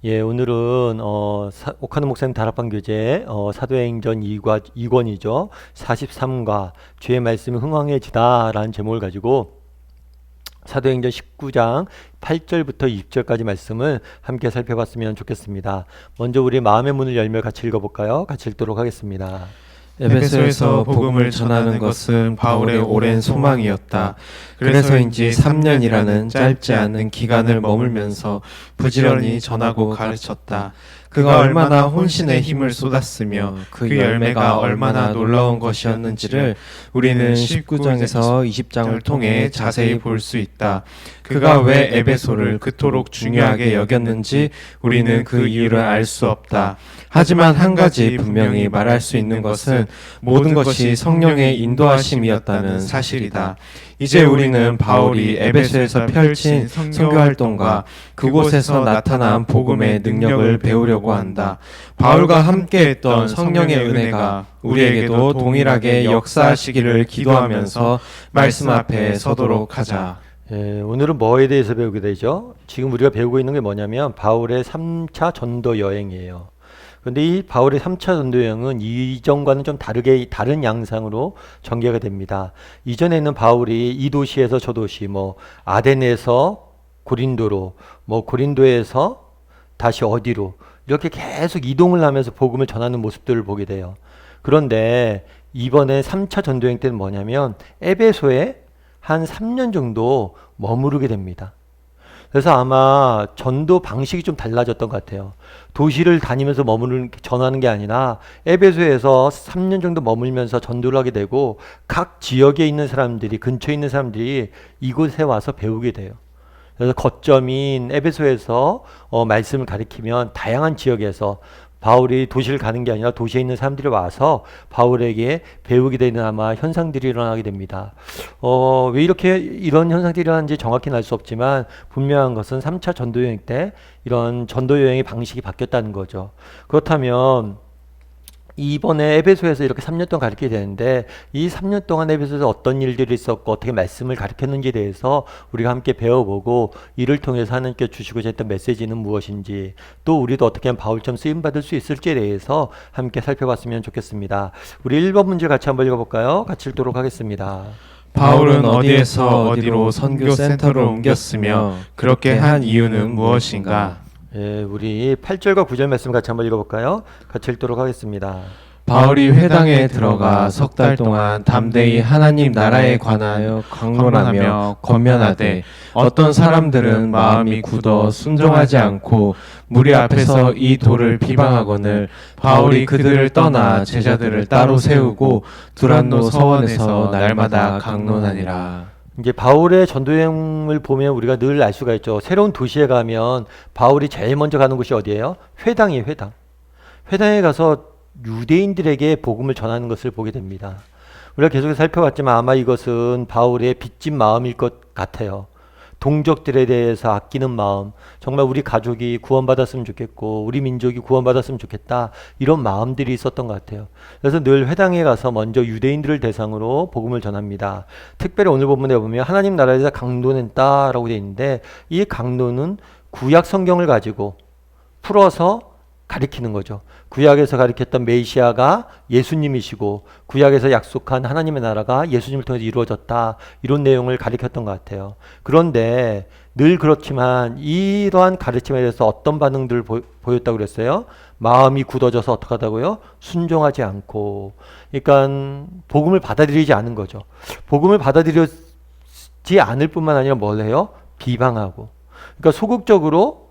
예, 오늘은 옥하는 목사님 다락방 교재 사도행전 2권이죠. 43과 주의 말씀이 흥왕해지다라는 제목을 가지고 사도행전 19장 8절부터 20절까지 말씀을 함께 살펴봤으면 좋겠습니다. 먼저 우리 마음의 문을 열며 같이 읽어볼까요? 같이 읽도록 하겠습니다. 에베소에서 복음을 전하는 것은 바울의 오랜 소망이었다. 그래서인지 3년이라는 짧지 않은 기간을 머물면서 부지런히 전하고 가르쳤다. 그가 얼마나 혼신의 힘을 쏟았으며 그 열매가 얼마나 놀라운 것이었는지를 우리는 19장에서 20장을 통해 자세히 볼 수 있다. 그가 왜 에베소를 그토록 중요하게 여겼는지 우리는 그 이유를 알 수 없다. 하지만 한 가지 분명히 말할 수 있는 것은 모든 것이 성령의 인도하심이었다는 사실이다. 이제 우리는 바울이 에베소에서 펼친 선교 활동과 그곳에서 나타난 복음의 능력을 배우려고 한다. 바울과 함께했던 성령의 은혜가 우리에게도 동일하게 역사하시기를 기도하면서 말씀 앞에 서도록 하자. 예, 오늘은 뭐에 대해서 배우게 되죠? 지금 우리가 배우고 있는 게 뭐냐면 바울의 3차 전도 여행이에요. 그런데 이 바울의 3차 전도 여행은 이전과는 좀 다른 양상으로 전개가 됩니다. 이전에는 바울이 이 도시에서 저 도시, 아덴에서 고린도로, 고린도에서 다시 어디로 이렇게 계속 이동을 하면서 복음을 전하는 모습들을 보게 돼요. 그런데 이번에 3차 전도 여행 때는 뭐냐면 에베소에 한 3년 정도 머무르게 됩니다. 그래서 아마 전도 방식이 좀 달라졌던 것 같아요. 도시를 다니면서 전하는 게 아니라 에베소에서 3년 정도 머물면서 전도를 하게 되고 각 지역에 있는 사람들이, 근처에 있는 사람들이 이곳에 와서 배우게 돼요. 그래서 거점인 에베소에서 말씀을 가리키면 다양한 지역에서 바울이 도시를 가는 게 아니라 도시에 있는 사람들이 와서 바울에게 배우게 되는 아마 현상들이 일어나게 됩니다. 왜 이런 현상들이 일어나는지 정확히는 알 수 없지만 분명한 것은 3차 전도여행 때 이런 전도여행의 방식이 바뀌었다는 거죠. 그렇다면 이번에 에베소에서 이렇게 3년 동안 가르치게 되는데 이 3년 동안 에베소에서 어떤 일들이 있었고 어떻게 말씀을 가르쳤는지에 대해서 우리가 함께 배워보고 이를 통해서 하나님께 주시고자 했던 메시지는 무엇인지 또 우리도 어떻게 하면 바울처럼 쓰임받을 수 있을지에 대해서 함께 살펴봤으면 좋겠습니다. 우리 1번 문제 같이 한번 읽어볼까요? 같이 읽도록 하겠습니다. 바울은 어디에서 어디로 선교 센터를 옮겼으며 그렇게 한 이유는 무엇인가? 예, 우리 8절과 9절 말씀 같이 한번 읽어볼까요? 같이 읽도록 하겠습니다. 바울이 회당에 들어가 석 달 동안 담대히 하나님 나라에 관하여 강론하며 권면하되 어떤 사람들은 마음이 굳어 순종하지 않고 무리 앞에서 이 도를 비방하거늘 바울이 그들을 떠나 제자들을 따로 세우고 두란노 서원에서 날마다 강론하니라. 이제 바울의 전도여행을 보면 우리가 늘 알 수가 있죠. 새로운 도시에 가면 바울이 제일 먼저 가는 곳이 어디예요? 회당이에요, 회당. 회당에 가서 유대인들에게 복음을 전하는 것을 보게 됩니다. 우리가 계속해서 살펴봤지만 아마 이것은 바울의 빚진 마음일 것 같아요. 동족들에 대해서 아끼는 마음, 정말 우리 가족이 구원받았으면 좋겠고 우리 민족이 구원받았으면 좋겠다, 이런 마음들이 있었던 것 같아요. 그래서 늘 회당에 가서 먼저 유대인들을 대상으로 복음을 전합니다. 특별히 오늘 본문에 보면 하나님 나라에서 강론했다라고 되어 있는데 이 강론은 구약 성경을 가지고 풀어서 가리키는 거죠. 구약에서 가리켰던 메시아가 예수님이시고 구약에서 약속한 하나님의 나라가 예수님을 통해서 이루어졌다, 이런 내용을 가리켰던 것 같아요. 그런데 늘 그렇지만 이러한 가르침에 대해서 어떤 반응들을 보였다고 그랬어요? 마음이 굳어져서 어떻게 하다고요? 순종하지 않고, 그러니까 복음을 받아들이지 않은 거죠. 복음을 받아들이지 않을 뿐만 아니라 뭘 해요? 비방하고. 그러니까 소극적으로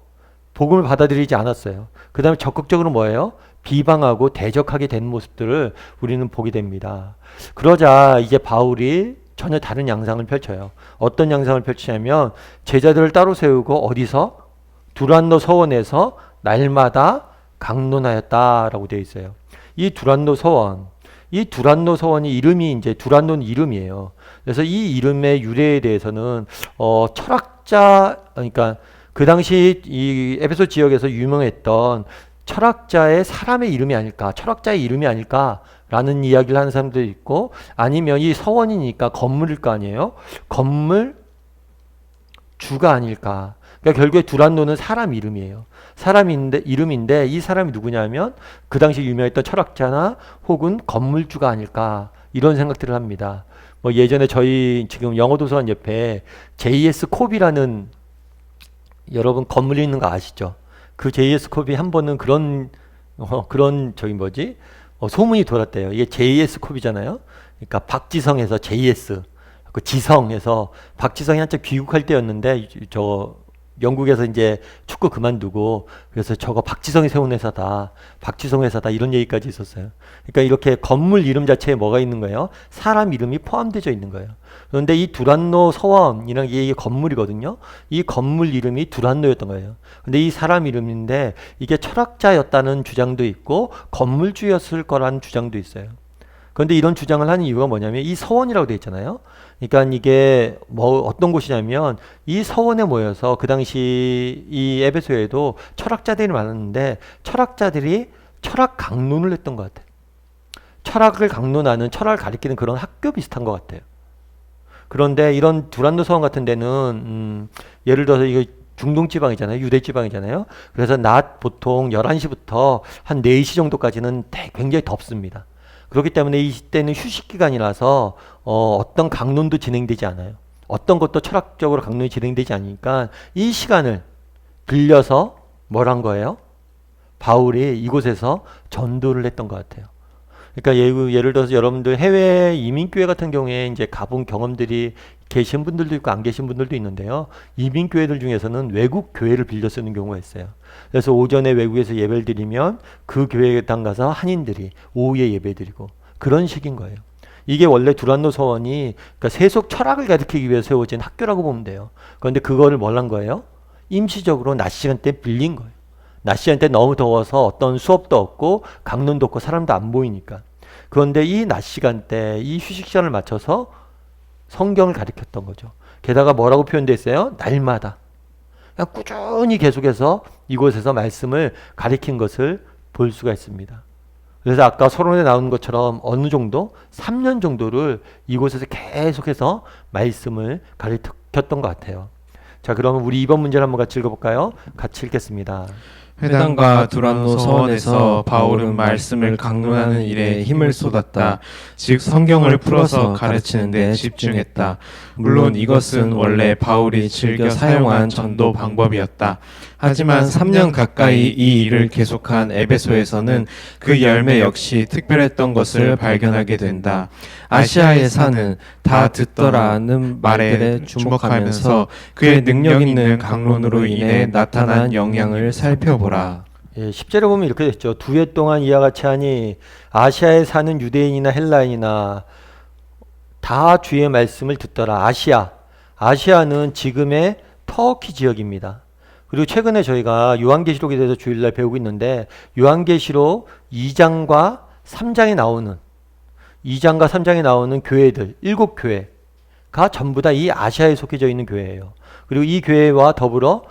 복음을 받아들이지 않았어요. 그 다음에 적극적으로 뭐예요? 비방하고 대적하게 되는 모습들을 우리는 보게 됩니다. 그러자 이제 바울이 전혀 다른 양상을 펼쳐요. 어떤 양상을 펼치냐면 제자들을 따로 세우고 어디서? 두란노 서원에서 날마다 강론하였다라고 되어 있어요. 이 두란노 서원이 이름이 이제 두란노는 이름이에요. 그래서 이 이름의 유래에 대해서는 철학자, 그러니까 그 당시 이 에베소 지역에서 유명했던 철학자의 사람의 이름이 아닐까, 철학자의 이름이 아닐까라는 이야기를 하는 사람도 있고, 아니면 이 서원이니까 건물일 거 아니에요? 건물 주가 아닐까. 그러니까 결국에 두란노는 사람 이름이에요. 이름인데 이 사람이 누구냐면 그 당시 유명했던 철학자나 혹은 건물주가 아닐까 이런 생각들을 합니다. 뭐 예전에 저희 지금 영어도서관 옆에 JS 콥이라는 여러분 건물이 있는 거 아시죠? 그 JS 콥이 한 번은 그런 저기 뭐지? 소문이 돌았대요. 이게 JS 콥이잖아요. 그러니까 박지성에서 JS 그 지성에서 박지성이 한참 귀국할 때였는데 저 영국에서 이제 축구 그만두고 그래서 저거 박지성이 세운 회사다. 박지성 회사다. 이런 얘기까지 있었어요. 그러니까 이렇게 건물 이름 자체에 뭐가 있는 거예요? 사람 이름이 포함되어 있는 거예요. 그런데 이 두란노 서원이라는 게 이게 건물이거든요. 이 건물 이름이 두란노였던 거예요. 근데 이 사람 이름인데 이게 철학자였다는 주장도 있고 건물주였을 거라는 주장도 있어요. 그런데 이런 주장을 하는 이유가 뭐냐면 이 서원이라고 되어 있잖아요. 그러니까 이게 뭐 어떤 곳이냐면 이 서원에 모여서 그 당시 이 에베소에도 철학자들이 많았는데 철학자들이 철학 강론을 했던 것 같아요. 철학을 강론하는 철학을 가리키는 그런 학교 비슷한 것 같아요. 그런데 이런 두란노 서원 같은 데는 예를 들어서 이거 중동 지방이잖아요. 유대 지방이잖아요. 그래서 낮 보통 11시부터 한 4시 정도까지는 굉장히 덥습니다. 그렇기 때문에 이때는 휴식 기간이라서 어떤 강론도 진행되지 않아요. 어떤 것도 철학적으로 강론이 진행되지 않으니까 이 시간을 빌려서 뭘 한 거예요? 바울이 이곳에서 전도를 했던 것 같아요. 그러니까 예를 들어서 여러분들 해외 이민교회 같은 경우에 이제 가본 경험들이 계신 분들도 있고 안 계신 분들도 있는데요. 이민교회들 중에서는 외국 교회를 빌려 쓰는 경우가 있어요. 그래서 오전에 외국에서 예배를 드리면 그 교회당 가서 한인들이 오후에 예배 드리고 그런 식인 거예요. 이게 원래 두란노 서원이 그러니까 세속 철학을 가르치기 위해서 세워진 학교라고 보면 돼요. 그런데 그거를 뭘 한 거예요? 임시적으로 낮 시간대 빌린 거예요. 낮 시간대 너무 더워서 어떤 수업도 없고 강론도 없고 사람도 안 보이니까. 그런데 이 낮 시간대 이 휴식 시간을 맞춰서 성경을 가르쳤던 거죠. 게다가 뭐라고 표현되어 있어요? 날마다. 그냥 꾸준히 계속해서 이곳에서 말씀을 가르친 것을 볼 수가 있습니다. 그래서 아까 서론에 나온 것처럼 어느 정도 3년 정도를 이곳에서 계속해서 말씀을 가르쳤던 것 같아요. 자, 그러면 우리 이번 문제를 한번 같이 읽어볼까요? 같이 읽겠습니다. 회당과 두란노 서원에서 바울은 말씀을 강론하는 일에 힘을 쏟았다. 즉 성경을 풀어서 가르치는 데 집중했다. 물론 이것은 원래 바울이 즐겨 사용한 전도 방법이었다. 하지만 3년 가까이 이 일을 계속한 에베소에서는 그 열매 역시 특별했던 것을 발견하게 된다. 아시아에 사는 다 듣더라는 말에 주목하면서 그의 능력 있는 강론으로 인해 나타난 영향을 살펴보라. 예, 10절에 보면 이렇게 됐죠. 2해 동안 이와 같이 하니 아시아에 사는 유대인이나 헬라인이나 다 주의 말씀을 듣더라. 아시아는 지금의 터키 지역입니다. 그리고 최근에 저희가 요한계시록에 대해서 주일날 배우고 있는데 요한계시록 2장과 3장에 나오는 교회들 7교회가 전부 다 이 아시아에 속해져 있는 교회예요. 그리고 이 교회와 더불어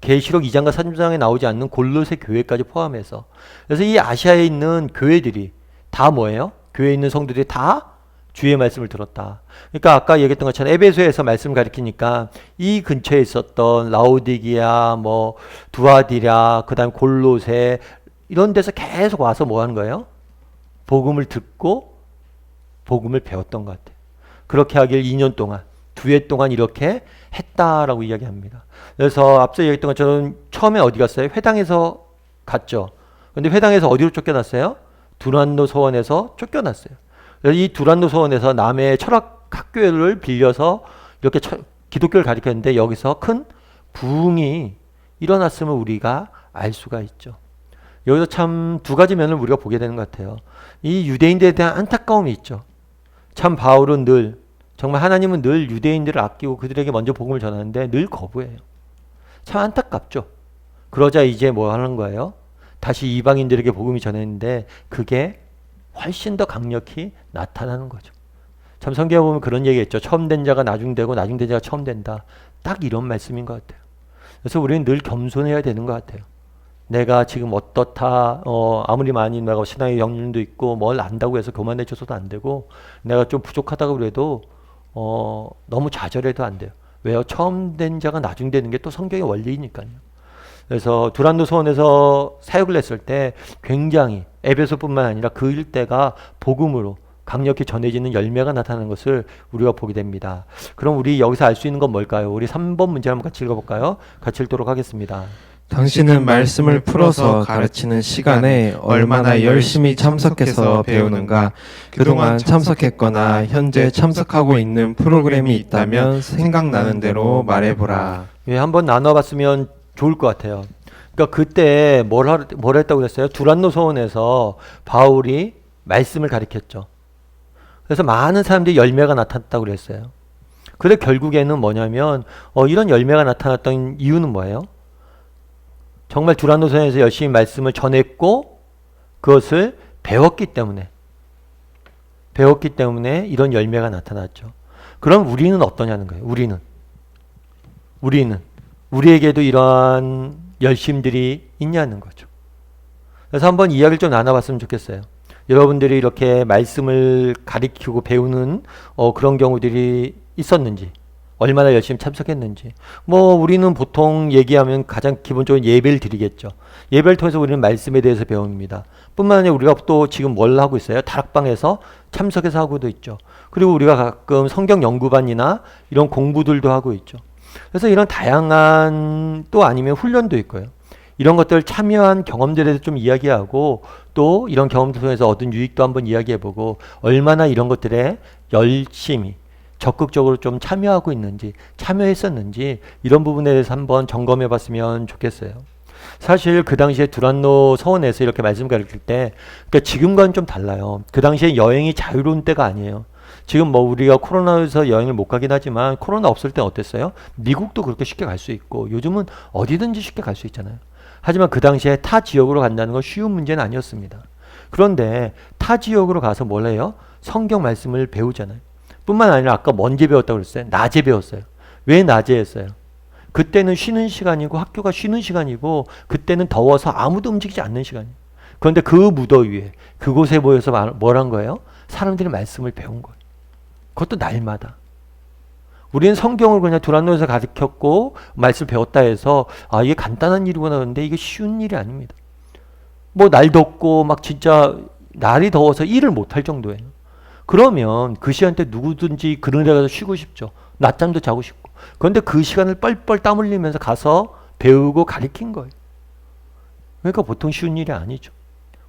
계시록 2장과 3장에 나오지 않는 골로새 교회까지 포함해서 그래서 이 아시아에 있는 교회들이 다 뭐예요? 교회에 있는 성도들이 다 주의 말씀을 들었다. 그러니까 아까 얘기했던 것처럼 에베소에서 말씀을 가리키니까 이 근처에 있었던 라오디기아, 뭐 두아디랴, 그다음 골로새 이런 데서 계속 와서 뭐 하는 거예요? 복음을 듣고 복음을 배웠던 것 같아요. 그렇게 하길 2년 동안, 2해 동안 이렇게 했다라고 이야기합니다. 그래서 앞서 얘기했던 것처럼 처음에 어디 갔어요? 회당에서 갔죠. 근데 회당에서 어디로 쫓겨났어요? 두란노 서원에서 쫓겨났어요. 그래서 이 두란노 서원에서 남의 철학 학교를 빌려서 이렇게 기독교를 가르쳤는데 여기서 큰 부흥이 일어났음을 우리가 알 수가 있죠. 여기서 참 두 가지 면을 우리가 보게 되는 것 같아요. 이 유대인들에 대한 안타까움이 있죠. 참 바울은 정말 하나님은 늘 유대인들을 아끼고 그들에게 먼저 복음을 전하는데 늘 거부해요. 참 안타깝죠. 그러자 이제 뭐 하는 거예요? 다시 이방인들에게 복음이 전했는데 그게 훨씬 더 강력히 나타나는 거죠. 참 성경에 보면 그런 얘기했죠. 처음 된 자가 나중되고 나중된 자가 처음 된다. 딱 이런 말씀인 것 같아요. 그래서 우리는 늘 겸손해야 되는 것 같아요. 내가 지금 어떻다, 아무리 많이 내가 신앙의 영륜도 있고 뭘 안다고 해서 교만해져서도 안 되고 내가 좀 부족하다고 그래도 너무 좌절해도 안 돼요. 왜요? 처음 된 자가 나중 되는 게 또 성경의 원리니까요. 그래서 두란노 서원에서 사역을 했을 때 굉장히 에베소뿐만 아니라 그 일대가 복음으로 강력히 전해지는 열매가 나타나는 것을 우리가 보게 됩니다. 그럼 우리 여기서 알 수 있는 건 뭘까요? 우리 3번 문제 한번 같이 읽어볼까요? 같이 읽도록 하겠습니다. 당신은 말씀을 풀어서 가르치는 시간에 얼마나 열심히 참석해서 배우는가? 그동안 참석했거나 현재 참석하고 있는 프로그램이 있다면 생각나는 대로 말해보라. 예, 한번 나눠봤으면 좋을 것 같아요. 그러니까 그때 뭘 했다고 그랬어요? 두란노 서원에서 바울이 말씀을 가르쳤죠. 그래서 많은 사람들이 열매가 나타났다고 그랬어요. 근데 결국에는 뭐냐면 이런 열매가 나타났던 이유는 뭐예요? 정말 두란노 서원에서 열심히 말씀을 전했고 그것을 배웠기 때문에 이런 열매가 나타났죠. 그럼 우리는 어떠냐는 거예요. 우리에게도 이러한 열심들이 있냐는 거죠. 그래서 한번 이야기를 좀 나눠봤으면 좋겠어요. 여러분들이 이렇게 말씀을 가리키고 배우는 그런 경우들이 있었는지, 얼마나 열심히 참석했는지. 우리는 보통 얘기하면 가장 기본적으로 예배를 드리겠죠. 예배를 통해서 우리는 말씀에 대해서 배웁니다. 뿐만 아니라 우리가 또 지금 뭘 하고 있어요? 다락방에서 참석해서 하고도 있죠. 그리고 우리가 가끔 성경 연구반이나 이런 공부들도 하고 있죠. 그래서 이런 다양한 또 아니면 훈련도 있고요. 이런 것들 참여한 경험들에 대해서 좀 이야기하고 또 이런 경험들 통해서 얻은 유익도 한번 이야기해보고 얼마나 이런 것들에 열심히 적극적으로 좀 참여하고 있는지 참여했었는지 이런 부분에 대해서 한번 점검해 봤으면 좋겠어요. 사실 그 당시에 두란노 서원에서 이렇게 말씀 가르칠 때 그러니까 지금과는 좀 달라요. 그 당시에 여행이 자유로운 때가 아니에요. 지금 우리가 코로나에서 여행을 못 가긴 하지만 코로나 없을 때 어땠어요? 미국도 그렇게 쉽게 갈 수 있고 요즘은 어디든지 쉽게 갈 수 있잖아요. 하지만 그 당시에 타 지역으로 간다는 건 쉬운 문제는 아니었습니다. 그런데 타 지역으로 가서 뭘 해요? 성경 말씀을 배우잖아요. 뿐만 아니라 아까 언제 배웠다고 그랬어요? 낮에 배웠어요. 왜 낮에 했어요? 그때는 쉬는 시간이고 학교가 쉬는 시간이고 그때는 더워서 아무도 움직이지 않는 시간이에요. 그런데 그 무더위에 그곳에 모여서 뭘 한 거예요? 사람들이 말씀을 배운 거예요. 그것도 날마다. 우리는 성경을 그냥 두란노에서 가르쳤고 말씀을 배웠다 해서 이게 간단한 일이구나 하는데 이게 쉬운 일이 아닙니다. 날 덥고 막 진짜 날이 더워서 일을 못할 정도예요. 그러면 그 시간대 누구든지 그런 데 가서 쉬고 싶죠. 낮잠도 자고 싶고. 그런데 그 시간을 뻘뻘 땀 흘리면서 가서 배우고 가르친 거예요. 그러니까 보통 쉬운 일이 아니죠.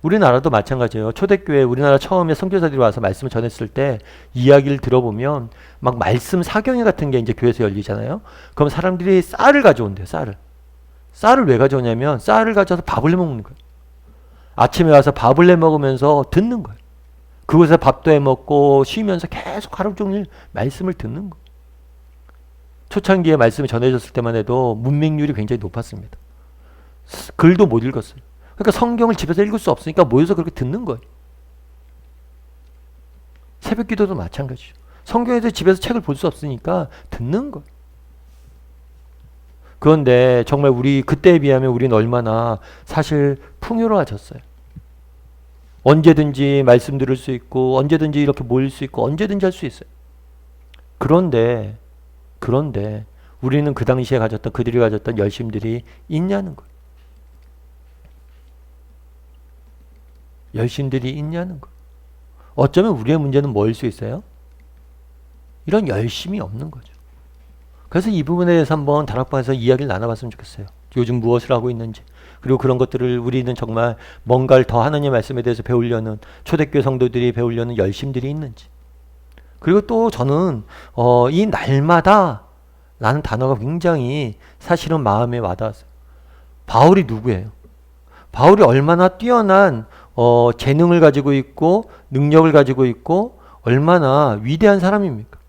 우리나라도 마찬가지예요. 초대교회 우리나라 처음에 선교사들이 와서 말씀을 전했을 때 이야기를 들어보면 막 말씀 사경회 같은 게 이제 교회에서 열리잖아요. 그럼 사람들이 쌀을 가져온대요. 쌀을 왜 가져오냐면 쌀을 가져와서 밥을 해 먹는 거예요. 아침에 와서 밥을 해 먹으면서 듣는 거예요. 그곳에서 밥도 해 먹고 쉬면서 계속 하루 종일 말씀을 듣는 거예요. 초창기에 말씀이 전해졌을 때만 해도 문맹률이 굉장히 높았습니다. 글도 못 읽었어요. 그러니까 성경을 집에서 읽을 수 없으니까 모여서 그렇게 듣는 거예요. 새벽 기도도 마찬가지죠. 성경에서 집에서 책을 볼 수 없으니까 듣는 거예요. 그런데 정말 우리 그때에 비하면 우리는 얼마나 사실 풍요로워졌어요. 언제든지 말씀 들을 수 있고 언제든지 이렇게 모일 수 있고 언제든지 할 수 있어요. 그런데 우리는 그 당시에 그들이 가졌던 열심들이 있냐는 거예요. 열심들이 있냐는 거예요. 어쩌면 우리의 문제는 뭐일 수 있어요? 이런 열심이 없는 거죠. 그래서 이 부분에 대해서 한번 다락방에서 이야기를 나눠봤으면 좋겠어요. 요즘 무엇을 하고 있는지, 그리고 그런 것들을 우리는 정말 뭔가를 더 하나님의 말씀에 대해서 배우려는, 초대교회 성도들이 배우려는 열심들이 있는지. 그리고 또 저는 이 날마다 라는 단어가 굉장히 사실은 마음에 와닿았어요. 바울이 누구예요? 바울이 얼마나 뛰어난 재능을 가지고 있고 능력을 가지고 있고 얼마나 위대한 사람입니까?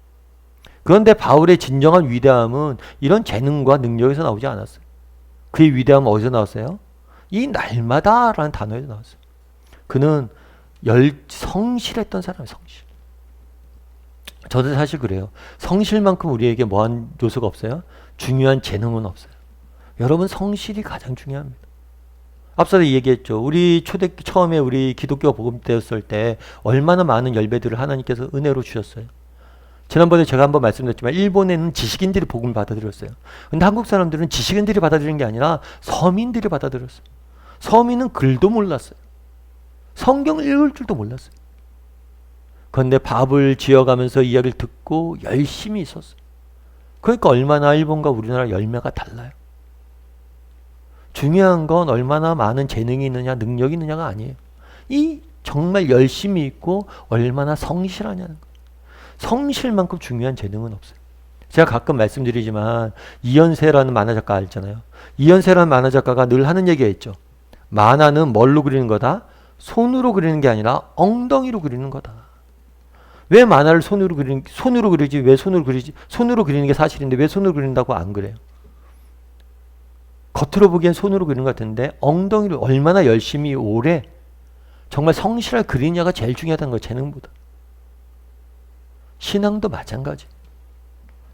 그런데 바울의 진정한 위대함은 이런 재능과 능력에서 나오지 않았어요. 그의 위대함은 어디서 나왔어요? 이 날마다라는 단어에서 나왔어요. 그는 성실했던 사람이에요. 성실. 저도 사실 그래요. 성실만큼 우리에게 뭐한 요소가 없어요? 중요한 재능은 없어요. 여러분, 성실이 가장 중요합니다. 앞서도 얘기했죠. 우리 처음에 우리 기독교 복음 때였을 때 얼마나 많은 열매들을 하나님께서 은혜로 주셨어요. 지난번에 제가 한번 말씀드렸지만 일본에는 지식인들이 복음을 받아들였어요. 근데 한국 사람들은 지식인들이 받아들인 게 아니라 서민들이 받아들였어요. 서민은 글도 몰랐어요. 성경을 읽을 줄도 몰랐어요. 그런데 밥을 지어가면서 이야기를 듣고 열심히 있었어요. 그러니까 얼마나 일본과 우리나라 열매가 달라요. 중요한 건 얼마나 많은 재능이 있느냐, 능력이 있느냐가 아니에요. 이 정말 열심히 있고 얼마나 성실하냐는 거예요. 성실만큼 중요한 재능은 없어요. 제가 가끔 말씀드리지만 이현세라는 만화작가 알잖아요. 이현세라는 만화작가가 늘 하는 얘기가 있죠. 만화는 뭘로 그리는 거다? 손으로 그리는 게 아니라 엉덩이로 그리는 거다. 왜 만화를 손으로 그리지? 왜 손으로 그리지? 손으로 그리는 게 사실인데 왜 손으로 그린다고 안 그래요? 겉으로 보기엔 손으로 그리는 것 같은데 엉덩이로 얼마나 열심히 오래 정말 성실하게 그리냐가 제일 중요하다는 거예요. 재능보다. 신앙도 마찬가지.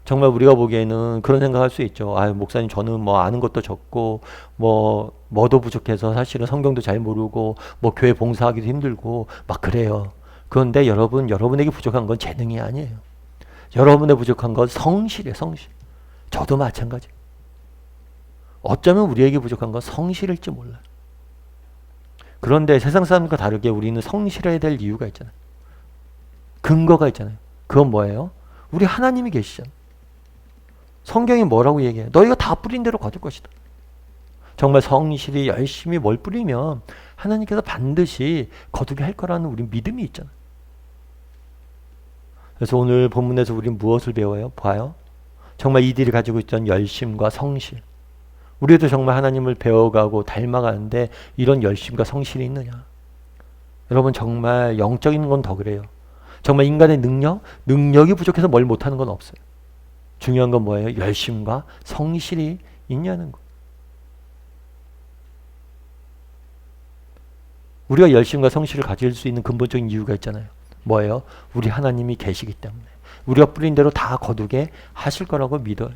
정말 우리가 보기에는 그런 생각할 수 있죠. 아, 목사님 저는 뭐 아는 것도 적고 뭐도 부족해서 사실은 성경도 잘 모르고 뭐 교회 봉사하기도 힘들고 막 그래요. 그런데 여러분에게 부족한 건 재능이 아니에요. 여러분의 부족한 건 성실이에요. 성실. 저도 마찬가지. 어쩌면 우리에게 부족한 건 성실일지 몰라요. 그런데 세상 사람과 다르게 우리는 성실해야 될 이유가 있잖아요. 근거가 있잖아요. 그건 뭐예요? 우리 하나님이 계시잖아요. 성경이 뭐라고 얘기해요? 너희가 다 뿌린 대로 거둘 것이다. 정말 성실히 열심히 뭘 뿌리면 하나님께서 반드시 거두게 할 거라는 우리 믿음이 있잖아요. 그래서 오늘 본문에서 우리는 무엇을 배워요? 봐요. 정말 이들이 가지고 있던 열심과 성실. 우리도 정말 하나님을 배워가고 닮아가는데 이런 열심과 성실이 있느냐? 여러분 정말 영적인 건 더 그래요. 정말 인간의 능력이 부족해서 뭘 못하는 건 없어요. 중요한 건 뭐예요? 열심과 성실이 있냐는 거. 우리가 열심과 성실을 가질 수 있는 근본적인 이유가 있잖아요. 뭐예요? 우리 하나님이 계시기 때문에. 우리가 뿌린 대로 다 거두게 하실 거라고 믿어요.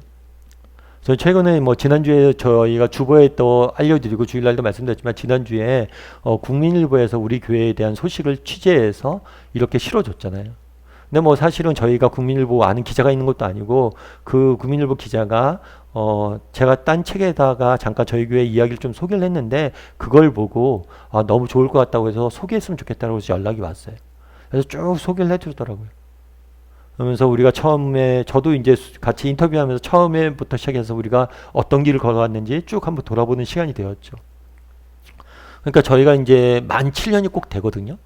저 최근에 지난주에 저희가 주보에 또 알려드리고 주일날도 말씀드렸지만 지난주에 국민일보에서 우리 교회에 대한 소식을 취재해서 이렇게 실어줬잖아요. 근데 사실은 저희가 국민일보 아는 기자가 있는 것도 아니고 그 국민일보 기자가 제가 딴 책에다가 잠깐 저희 교회 이야기를 좀 소개를 했는데 그걸 보고 너무 좋을 것 같다고 해서 소개했으면 좋겠다고 해서 연락이 왔어요. 그래서 쭉 소개를 해주더라고요. 그러면서 우리가 처음에 저도 이제 같이 인터뷰하면서 처음에부터 시작해서 우리가 어떤 길을 걸어왔는지 쭉 한번 돌아보는 시간이 되었죠. 그러니까 저희가 이제 만 7년이 꼭 되거든요.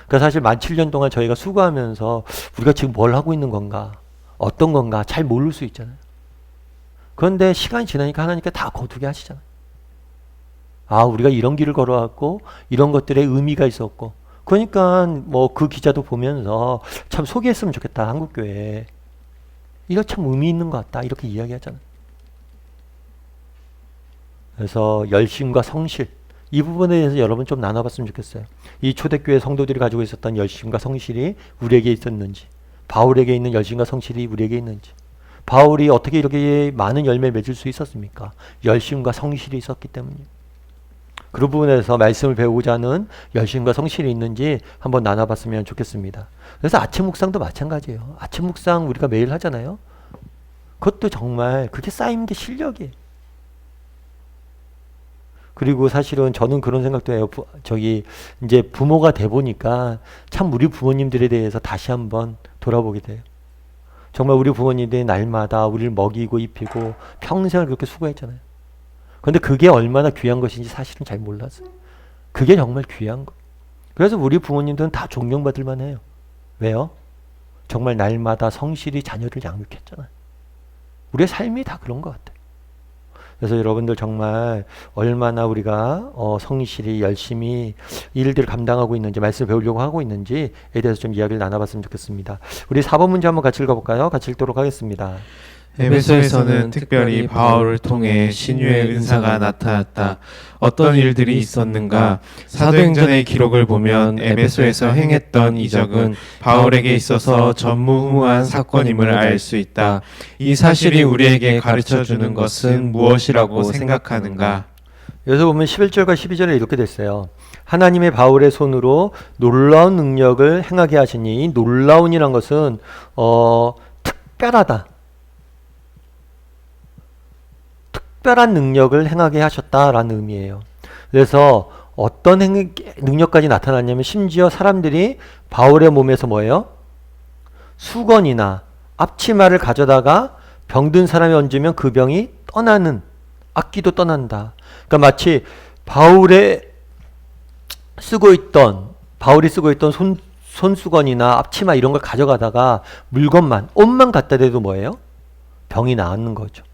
그러니까 사실 만 7년 동안 저희가 수고하면서 우리가 지금 뭘 하고 있는 건가, 어떤 건가 잘 모를 수 있잖아요. 그런데 시간이 지나니까 하나님께 다 거두게 하시잖아요. 우리가 이런 길을 걸어왔고 이런 것들의 의미가 있었고 그러니까 그 기자도 보면서 참 소개했으면 좋겠다 한국교회 이거 참 의미 있는 것 같다 이렇게 이야기하잖아요. 그래서 열심과 성실 이 부분에 대해서 여러분 좀 나눠봤으면 좋겠어요. 이 초대교회 성도들이 가지고 있었던 열심과 성실이 우리에게 있었는지, 바울에게 있는 열심과 성실이 우리에게 있는지, 바울이 어떻게 이렇게 많은 열매 맺을 수 있었습니까? 열심과 성실이 있었기 때문이에요. 그 부분에서 말씀을 배우고자 하는 열심과 성실이 있는지 한번 나눠봤으면 좋겠습니다. 그래서 아침 묵상도 마찬가지예요. 아침 묵상 우리가 매일 하잖아요. 그것도 정말 그렇게 쌓이는 게 실력이에요. 그리고 사실은 저는 그런 생각도 해요. 이제 부모가 돼 보니까 참 우리 부모님들에 대해서 다시 한번 돌아보게 돼요. 정말 우리 부모님들이 날마다 우리를 먹이고 입히고 평생을 그렇게 수고했잖아요. 그런데 그게 얼마나 귀한 것인지 사실은 잘 몰랐어요. 그게 정말 귀한 거. 그래서 우리 부모님들은 다 존경받을 만해요. 왜요? 정말 날마다 성실히 자녀를 양육했잖아요. 우리의 삶이 다 그런 것 같아요. 그래서 여러분들 정말 얼마나 우리가 성실히 열심히 일들을 감당하고 있는지 말씀을 배우려고 하고 있는지에 대해서 좀 이야기를 나눠봤으면 좋겠습니다. 우리 4번 문제 한번 같이 읽어볼까요? 같이 읽도록 하겠습니다. 에베소에서는 특별히 바울을 통해 신유의 은사가 나타났다. 어떤 일들이 있었는가? 사도행전의 기록을 보면 에베소에서 행했던 이적은 바울에게 있어서 전무후무한 사건임을 알 수 있다. 이 사실이 우리에게 가르쳐주는 것은 무엇이라고 생각하는가? 여기서 보면 11절과 12절에 이렇게 됐어요. 하나님의 바울의 손으로 놀라운 능력을 행하게 하시니, 이 놀라운이란 것은 특별하다, 특별한 능력을 행하게 하셨다라는 의미예요. 그래서 어떤 능력까지 나타났냐면 심지어 사람들이 바울의 몸에서 뭐예요? 수건이나 앞치마를 가져다가 병든 사람이 얹으면 그 병이 떠나는, 악귀도 떠난다. 그러니까 마치 바울이 쓰고 있던 손수건이나 앞치마 이런 걸 가져가다가 물건만, 옷만 갖다 대도 뭐예요? 병이 나았는 거죠.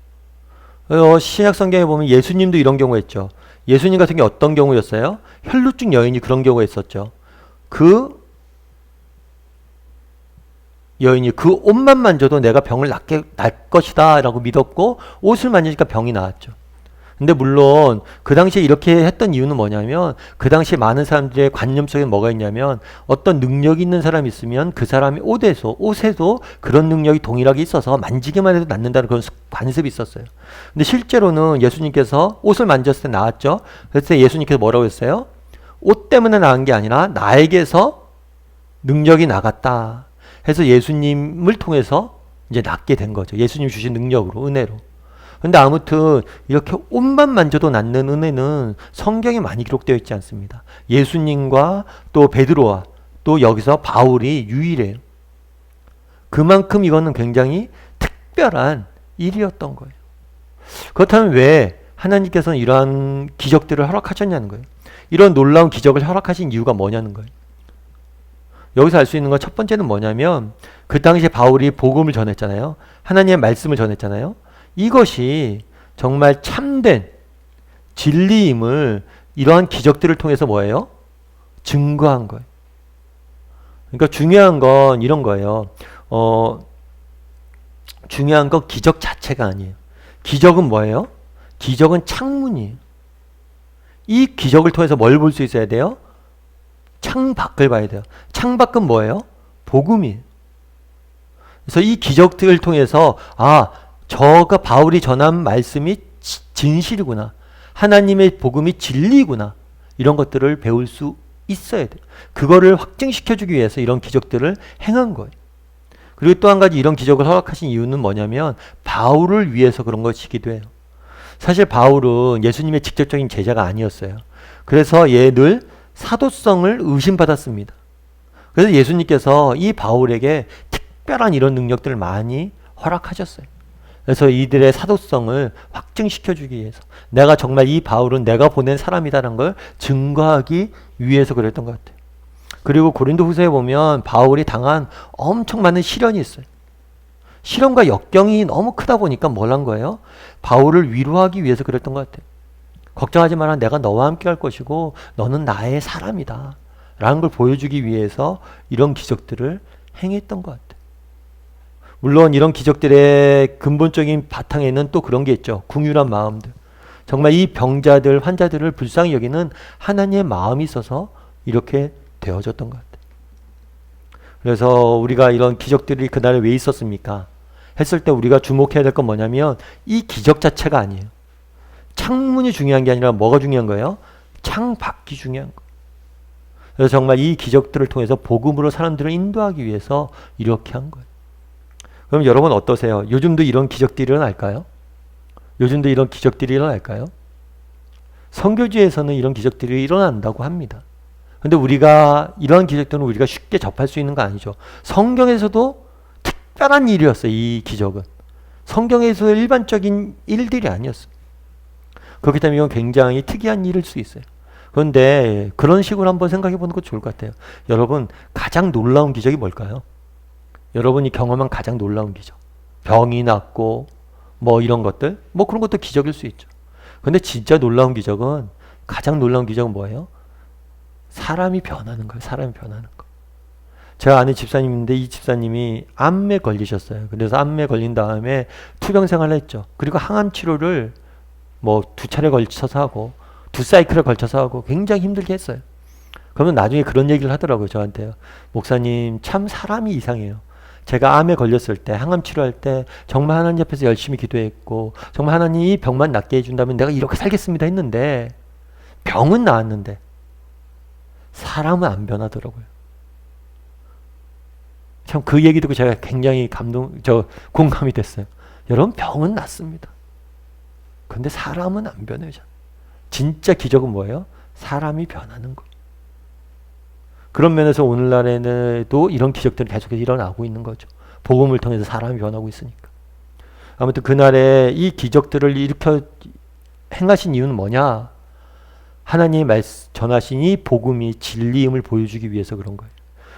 신약 성경에 보면 예수님도 이런 경우였죠. 예수님 같은 게 어떤 경우였어요? 혈루증 여인이 그런 경우가 있었죠. 그 여인이 그 옷만 만져도 내가 병을 날 것이다 라고 믿었고 옷을 만지니까 병이 나았죠. 근데 물론 그 당시에 이렇게 했던 이유는 뭐냐면 그 당시에 많은 사람들의 관념 속에 뭐가 있냐면 어떤 능력이 있는 사람이 있으면 그 사람이 옷에도 그런 능력이 동일하게 있어서 만지기만 해도 낫는다는 그런 관습이 있었어요. 근데 실제로는 예수님께서 옷을 만졌을 때 나았죠. 그래서 예수님께서 뭐라고 했어요? 옷 때문에 나은 게 아니라 나에게서 능력이 나갔다 해서 예수님을 통해서 이제 낫게 된 거죠. 예수님 주신 능력으로, 은혜로. 근데 아무튼 이렇게 옷만 만져도 낫는 은혜는 성경에 많이 기록되어 있지 않습니다. 예수님과 또 베드로와 또 여기서 바울이 유일해요. 그만큼 이거는 굉장히 특별한 일이었던 거예요. 그렇다면 왜 하나님께서는 이러한 기적들을 허락하셨냐는 거예요. 이런 놀라운 기적을 허락하신 이유가 뭐냐는 거예요. 여기서 알 수 있는 건 첫 번째는 뭐냐면 그 당시에 바울이 복음을 전했잖아요. 하나님의 말씀을 전했잖아요. 이것이 정말 참된 진리임을 이러한 기적들을 통해서 뭐예요? 증거한 거예요. 그러니까 중요한 건 이런 거예요. 중요한 건 기적 자체가 아니에요. 기적은 뭐예요? 기적은 창문이에요. 이 기적을 통해서 뭘 볼 수 있어야 돼요? 창밖을 봐야 돼요. 창밖은 뭐예요? 복음이에요. 그래서 이 기적들을 통해서 저가 바울이 전한 말씀이 진실이구나. 하나님의 복음이 진리구나. 이런 것들을 배울 수 있어야 돼요. 그거를 확증시켜주기 위해서 이런 기적들을 행한 거예요. 그리고 또 한 가지 이런 기적을 허락하신 이유는 뭐냐면 바울을 위해서 그런 것이기도 해요. 사실 바울은 예수님의 직접적인 제자가 아니었어요. 그래서 얘 늘 사도성을 의심받았습니다. 그래서 예수님께서 이 바울에게 특별한 이런 능력들을 많이 허락하셨어요. 그래서 이들의 사도성을 확증시켜주기 위해서 내가 정말 이 바울은 내가 보낸 사람이다라는 걸 증거하기 위해서 그랬던 것 같아요. 그리고 고린도 후서에 보면 바울이 당한 엄청 많은 시련이 있어요. 시련과 역경이 너무 크다 보니까 뭘 한 거예요? 바울을 위로하기 위해서 그랬던 것 같아요. 걱정하지 마라. 내가 너와 함께 할 것이고 너는 나의 사람이다 라는 걸 보여주기 위해서 이런 기적들을 행했던 것 같아요. 물론 이런 기적들의 근본적인 바탕에는 또 그런 게 있죠. 긍휼한 마음들. 정말 이 병자들, 환자들을 불쌍히 여기는 하나님의 마음이 있어서 이렇게 되어졌던 것 같아요. 그래서 우리가 이런 기적들이 그날에 왜 있었습니까? 했을 때 우리가 주목해야 될 건 뭐냐면 이 기적 자체가 아니에요. 창문이 중요한 게 아니라 뭐가 중요한 거예요? 창밖이 중요한 거예요. 그래서 정말 이 기적들을 통해서 복음으로 사람들을 인도하기 위해서 이렇게 한 거예요. 그럼 여러분 어떠세요? 요즘도 이런 기적들이 일어날까요? 요즘도 이런 기적들이 일어날까요? 선교지에서는 이런 기적들이 일어난다고 합니다. 근데 우리가 이런 기적들은 우리가 쉽게 접할 수 있는 거 아니죠. 성경에서도 특별한 일이었어요. 이 기적은. 성경에서 일반적인 일들이 아니었어요. 그렇기 때문에 이건 굉장히 특이한 일일 수 있어요. 그런데 그런 식으로 한번 생각해 보는 것도 좋을 것 같아요. 여러분 가장 놀라운 기적이 뭘까요? 여러분이 경험한 가장 놀라운 기적. 병이 낫고 뭐 이런 것들. 뭐 그런 것도 기적일 수 있죠. 근데 진짜 놀라운 기적은 가장 놀라운 기적은 뭐예요? 사람이 변하는 거예요. 사람이 변하는 거. 제가 아는 집사님인데 이 집사님이 암에 걸리셨어요. 그래서 암에 걸린 다음에 투병 생활을 했죠. 그리고 항암 치료를 뭐 2차례 걸쳐서 하고 2사이클에 걸쳐서 하고 굉장히 힘들게 했어요. 그러면 나중에 그런 얘기를 하더라고요. 저한테요. 목사님 참 사람이 이상해요. 제가 암에 걸렸을 때, 항암 치료할 때 정말 하나님 앞에서 열심히 기도했고 정말 하나님 이 병만 낫게 해준다면 내가 이렇게 살겠습니다 했는데 병은 나았는데 사람은 안 변하더라고요. 참 그 얘기 듣고 제가 굉장히 공감이 됐어요. 여러분, 병은 낫습니다. 근데 사람은 안 변해요. 진짜 기적은 뭐예요? 사람이 변하는 거. 그런 면에서 오늘날에도 이런 기적들이 계속해서 일어나고 있는 거죠. 복음을 통해서 사람이 변하고 있으니까. 아무튼 그날에 이 기적들을 일으켜 행하신 이유는 뭐냐? 하나님이 전하신 이 복음이 진리임을 보여주기 위해서 그런 거예요.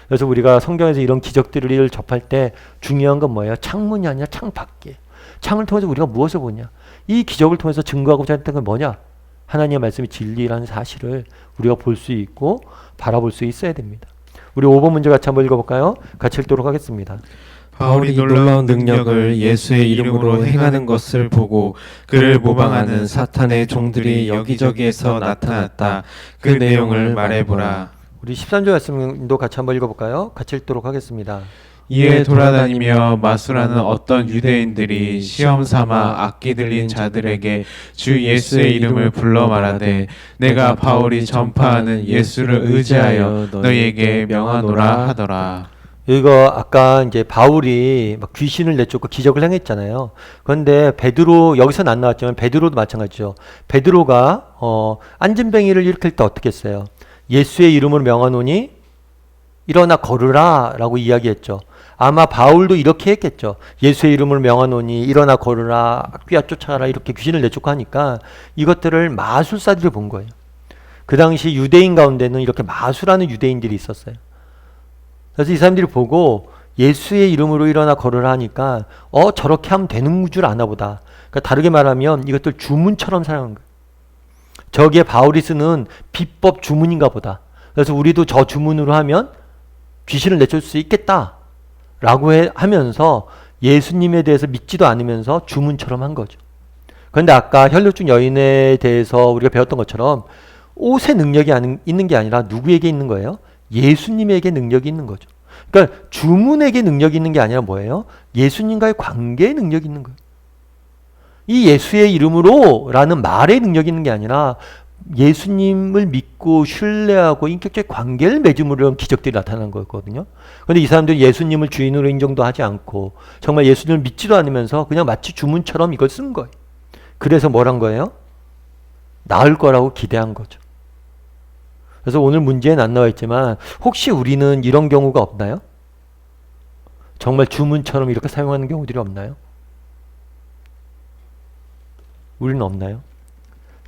그래서 우리가 성경에서 이런 기적들을 접할 때 중요한 건 뭐예요? 창문이 아니라 창 밖에. 창을 통해서 우리가 무엇을 보냐? 이 기적을 통해서 증거하고자 했던 건 뭐냐? 하나님의 말씀이 진리라는 사실을 우리가 볼 수 있고 바라볼 수 있어야 됩니다. 우리 5번 문제 같이 한번 읽어볼까요? 같이 읽도록 하겠습니다. 바울이 놀라운 능력을 예수의 이름으로 행하는 것을 보고 그를 모방하는 사탄의 종들이 여기저기에서 나타났다. 그 내용을 말해보라. 우리 13절 말씀도 같이 한번 읽어볼까요? 같이 읽도록 하겠습니다. 이에 돌아다니며 마술하는 어떤 유대인들이 시험 삼아 악기 들린 자들에게 주 예수의 이름을 불러 말하되 내가 바울이 전파하는 예수를 의지하여 너희에게 명하노라 하더라. 이거 아까 이제 바울이 막 귀신을 내쫓고 기적을 행했잖아요. 그런데 베드로, 여기서는 안 나왔지만 베드로도 마찬가지죠. 베드로가 안진뱅이를 일으킬 때 어떻게 했어요? 예수의 이름으로 명하노니 일어나 걸으라 라고 이야기했죠. 아마 바울도 이렇게 했겠죠. 예수의 이름으로 명하노니 일어나 걸으라, 악귀야 쫓아가라, 이렇게 귀신을 내쫓고 하니까 이것들을 마술사들이 본 거예요. 그 당시 유대인 가운데는 이렇게 마술하는 유대인들이 있었어요. 그래서 이 사람들이 보고 예수의 이름으로 일어나 걸으라 하니까 저렇게 하면 되는 줄 아나 보다. 그러니까 다르게 말하면 이것들 주문처럼 사용한 거예요. 저기에 바울이 쓰는 비법 주문인가 보다. 그래서 우리도 저 주문으로 하면 귀신을 내쫓을 수 있겠다 라고 하면서 예수님에 대해서 믿지도 않으면서 주문처럼 한 거죠. 그런데 아까 혈루증 여인에 대해서 우리가 배웠던 것처럼 옷에 능력이 있는 게 아니라 누구에게 있는 거예요? 예수님에게 능력이 있는 거죠. 그러니까 주문에게 능력이 있는 게 아니라 뭐예요? 예수님과의 관계에 능력이 있는 거예요. 이 예수의 이름으로 라는 말에 능력이 있는 게 아니라 예수님을 믿고 신뢰하고 인격적 관계를 맺음으로 이런 기적들이 나타난 거였거든요. 그런데 이 사람들은 예수님을 주인으로 인정도 하지 않고 정말 예수님을 믿지도 않으면서 그냥 마치 주문처럼 이걸 쓴 거예요. 그래서 뭘 한 거예요? 나을 거라고 기대한 거죠. 그래서 오늘 문제는 안 나와 있지만 혹시 우리는 이런 경우가 없나요? 정말 주문처럼 이렇게 사용하는 경우들이 없나요? 우리는 없나요?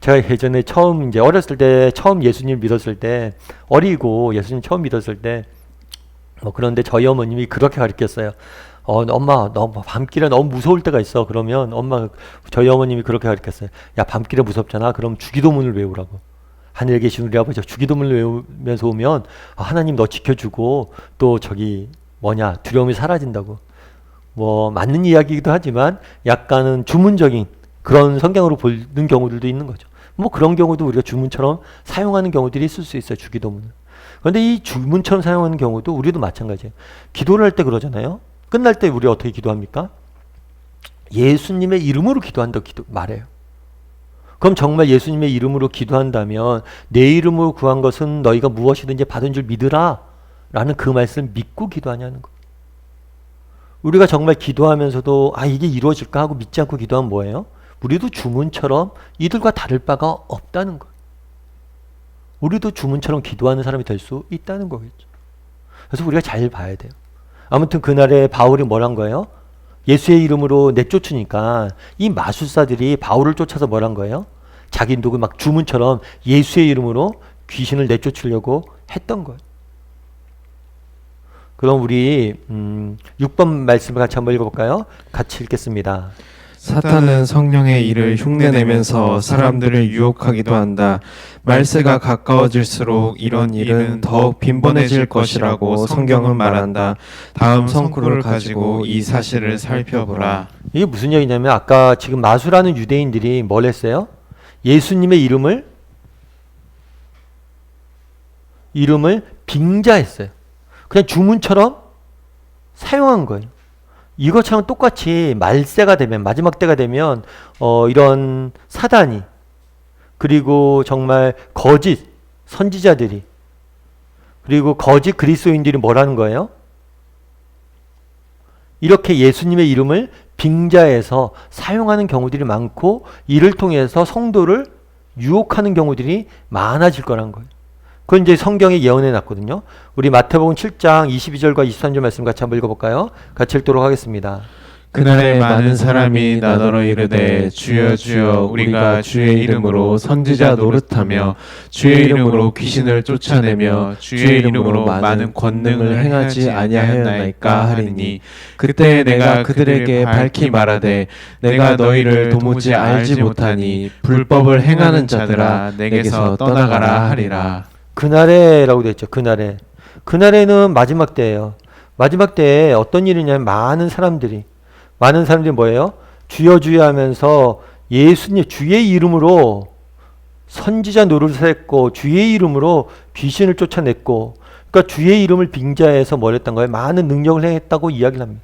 제가 예전에 이제 어렸을 때 처음 예수님 믿었을 때, 어리고 예수님 처음 믿었을 때, 그런데 저희 어머님이 그렇게 가르쳤어요. 엄마, 너 밤길에 너무 무서울 때가 있어. 그러면 저희 어머님이 그렇게 가르쳤어요. 야, 밤길에 무섭잖아. 그럼 주기도문을 외우라고. 하늘에 계신 우리 아버지, 주기도문을 외우면서 오면 하나님 너 지켜주고 또 두려움이 사라진다고. 맞는 이야기이기도 하지만 약간은 주문적인 그런 성경으로 보는 경우들도 있는 거죠. 그런 경우도 우리가 주문처럼 사용하는 경우들이 있을 수 있어요. 주기도문을. 그런데 이 주문처럼 사용하는 경우도 우리도 마찬가지예요. 기도를 할 때 그러잖아요. 끝날 때 우리 어떻게 기도합니까? 예수님의 이름으로 기도한다고 말해요. 그럼 정말 예수님의 이름으로 기도한다면 내 이름으로 구한 것은 너희가 무엇이든지 받은 줄 믿으라 라는 그 말씀을 믿고 기도하냐는 거예요. 우리가 정말 기도하면서도 이게 이루어질까 하고 믿지 않고 기도하면 뭐예요? 우리도 주문처럼 이들과 다를 바가 없다는 거예요. 우리도 주문처럼 기도하는 사람이 될 수 있다는 거겠죠. 그래서 우리가 잘 봐야 돼요. 아무튼 그날에 바울이 뭘 한 거예요? 예수의 이름으로 내쫓으니까 이 마술사들이 바울을 쫓아서 뭘 한 거예요? 자기도 막 주문처럼 예수의 이름으로 귀신을 내쫓으려고 했던 거예요. 그럼 우리 6번 말씀을 같이 한번 읽어볼까요? 같이 읽겠습니다. 사탄은 성령의 일을 흉내내면서 사람들을 유혹하기도 한다. 말세가 가까워질수록 이런 일은 더욱 빈번해질 것이라고 성경은 말한다. 다음 성구를 가지고 이 사실을 살펴보라. 이게 무슨 얘기냐면 아까 지금 마술하는 유대인들이 뭘 했어요? 예수님의 이름을 빙자했어요. 그냥 주문처럼 사용한 거예요. 이것처럼 똑같이 말세가 되면, 마지막 때가 되면 이런 사단이, 그리고 정말 거짓 선지자들이, 그리고 거짓 그리스도인들이 뭐라는 거예요? 이렇게 예수님의 이름을 빙자해서 사용하는 경우들이 많고, 이를 통해서 성도를 유혹하는 경우들이 많아질 거란 거예요. 그건 이제 성경에 예언해 놨거든요. 우리 마태복음 7장 22절과 23절 말씀 같이 한번 읽어볼까요? 같이 읽도록 하겠습니다. 그날에 많은 사람이 나더러 이르되 주여 주여 우리가 주의 이름으로 선지자 노릇하며 주의 이름으로 귀신을 쫓아내며 주의 이름으로 많은 권능을 행하지 아니하였나이까 하리니 그때 내가 그들에게 밝히 말하되 내가 너희를 도무지 알지 못하니 불법을 행하는 자들아 내게서 떠나가라 하리라. 그날에라고 되어 있죠. 그날에는 마지막 때예요. 마지막 때에 어떤 일이냐면 많은 사람들이 뭐예요? 주여 주여 하면서 예수님 주의 이름으로 선지자 노릇을 했고, 주의 이름으로 귀신을 쫓아냈고, 그러니까 주의 이름을 빙자해서 뭘 했던 거예요? 많은 능력을 행했다고 이야기를 합니다.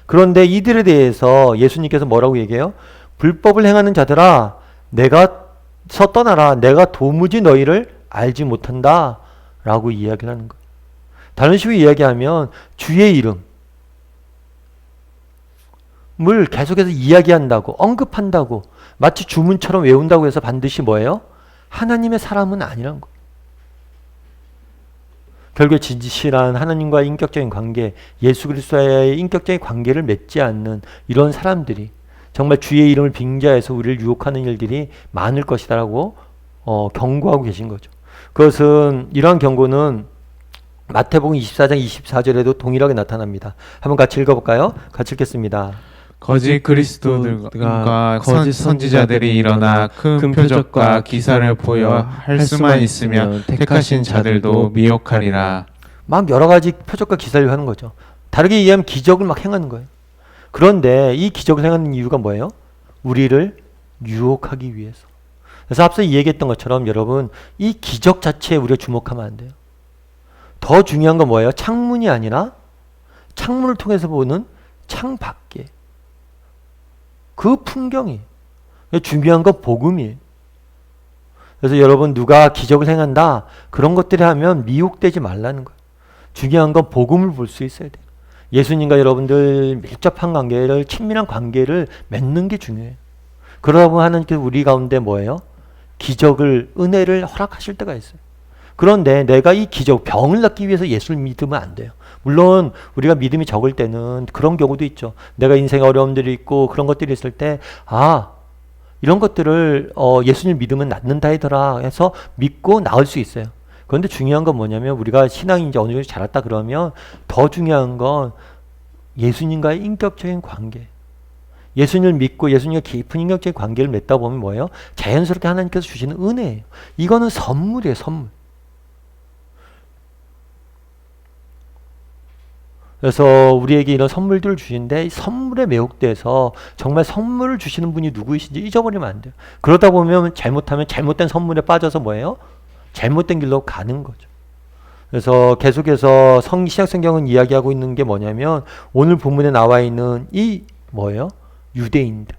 그런데 이들에 대해서 예수님께서 뭐라고 얘기해요? 불법을 행하는 자들아 내가서 떠나라. 내가 도무지 너희를 알지 못한다 라고 이야기를 하는 거예요. 다른 식으로 이야기하면 주의 이름 물 계속해서 이야기한다고, 언급한다고, 마치 주문처럼 외운다고 해서 반드시 뭐예요? 하나님의 사람은 아니란 거예요. 결국에 진실한 하나님과의 인격적인 관계, 예수 그리스도와의 인격적인 관계를 맺지 않는 이런 사람들이 정말 주의 이름을 빙자해서 우리를 유혹하는 일들이 많을 것이다라고 경고하고 계신 거죠. 그것은, 이러한 경고는 마태복음 24장 24절에도 동일하게 나타납니다. 한번 같이 읽어볼까요? 같이 읽겠습니다. 거짓 그리스도들과 거짓 선지자들이 일어나 큰 표적과 기사를 보여 할 수만 있으면 택하신 자들도 미혹하리라. 막 여러 가지 표적과 기사를 하는 거죠. 다르게 이해하면 기적을 막 행하는 거예요. 그런데 이 기적을 행하는 이유가 뭐예요? 우리를 유혹하기 위해서. 그래서 앞서 얘기했던 것처럼 여러분, 이 기적 자체에 우리가 주목하면 안 돼요. 더 중요한 건 뭐예요? 창문이 아니라 창문을 통해서 보는 창 밖에 그 풍경이 중요한 건 복음이에요. 그래서 여러분, 누가 기적을 행한다 그런 것들을 하면 미혹되지 말라는 거예요. 중요한 건 복음을 볼 수 있어야 돼요. 예수님과 여러분들 밀접한 관계를, 친밀한 관계를 맺는 게 중요해요. 그러다 보면 하나님께서 우리 가운데 뭐예요? 기적을, 은혜를 허락하실 때가 있어요. 그런데 내가 이 기적, 병을 낫기 위해서 예수를 믿으면 안 돼요. 물론 우리가 믿음이 적을 때는 그런 경우도 있죠. 내가 인생에 어려움들이 있고 그런 것들이 있을 때, 이런 것들을 예수님 믿으면 낫는다 하더라 해서 믿고 나을 수 있어요. 그런데 중요한 건 뭐냐면, 우리가 신앙이 이제 어느 정도 자랐다 그러면 더 중요한 건 예수님과의 인격적인 관계. 예수님을 믿고 예수님과 깊은 인격적인 관계를 맺다 보면 뭐예요? 자연스럽게 하나님께서 주시는 은혜예요. 이거는 선물이에요, 선물. 그래서 우리에게 이런 선물들을 주시는데, 이 선물에 매혹돼서 정말 선물을 주시는 분이 누구이신지 잊어버리면 안 돼요. 그러다 보면 잘못하면 잘못된 선물에 빠져서 뭐예요? 잘못된 길로 가는 거죠. 그래서 계속해서 신약 성경은 이야기하고 있는 게 뭐냐면, 오늘 본문에 나와 있는 이 뭐예요? 유대인들.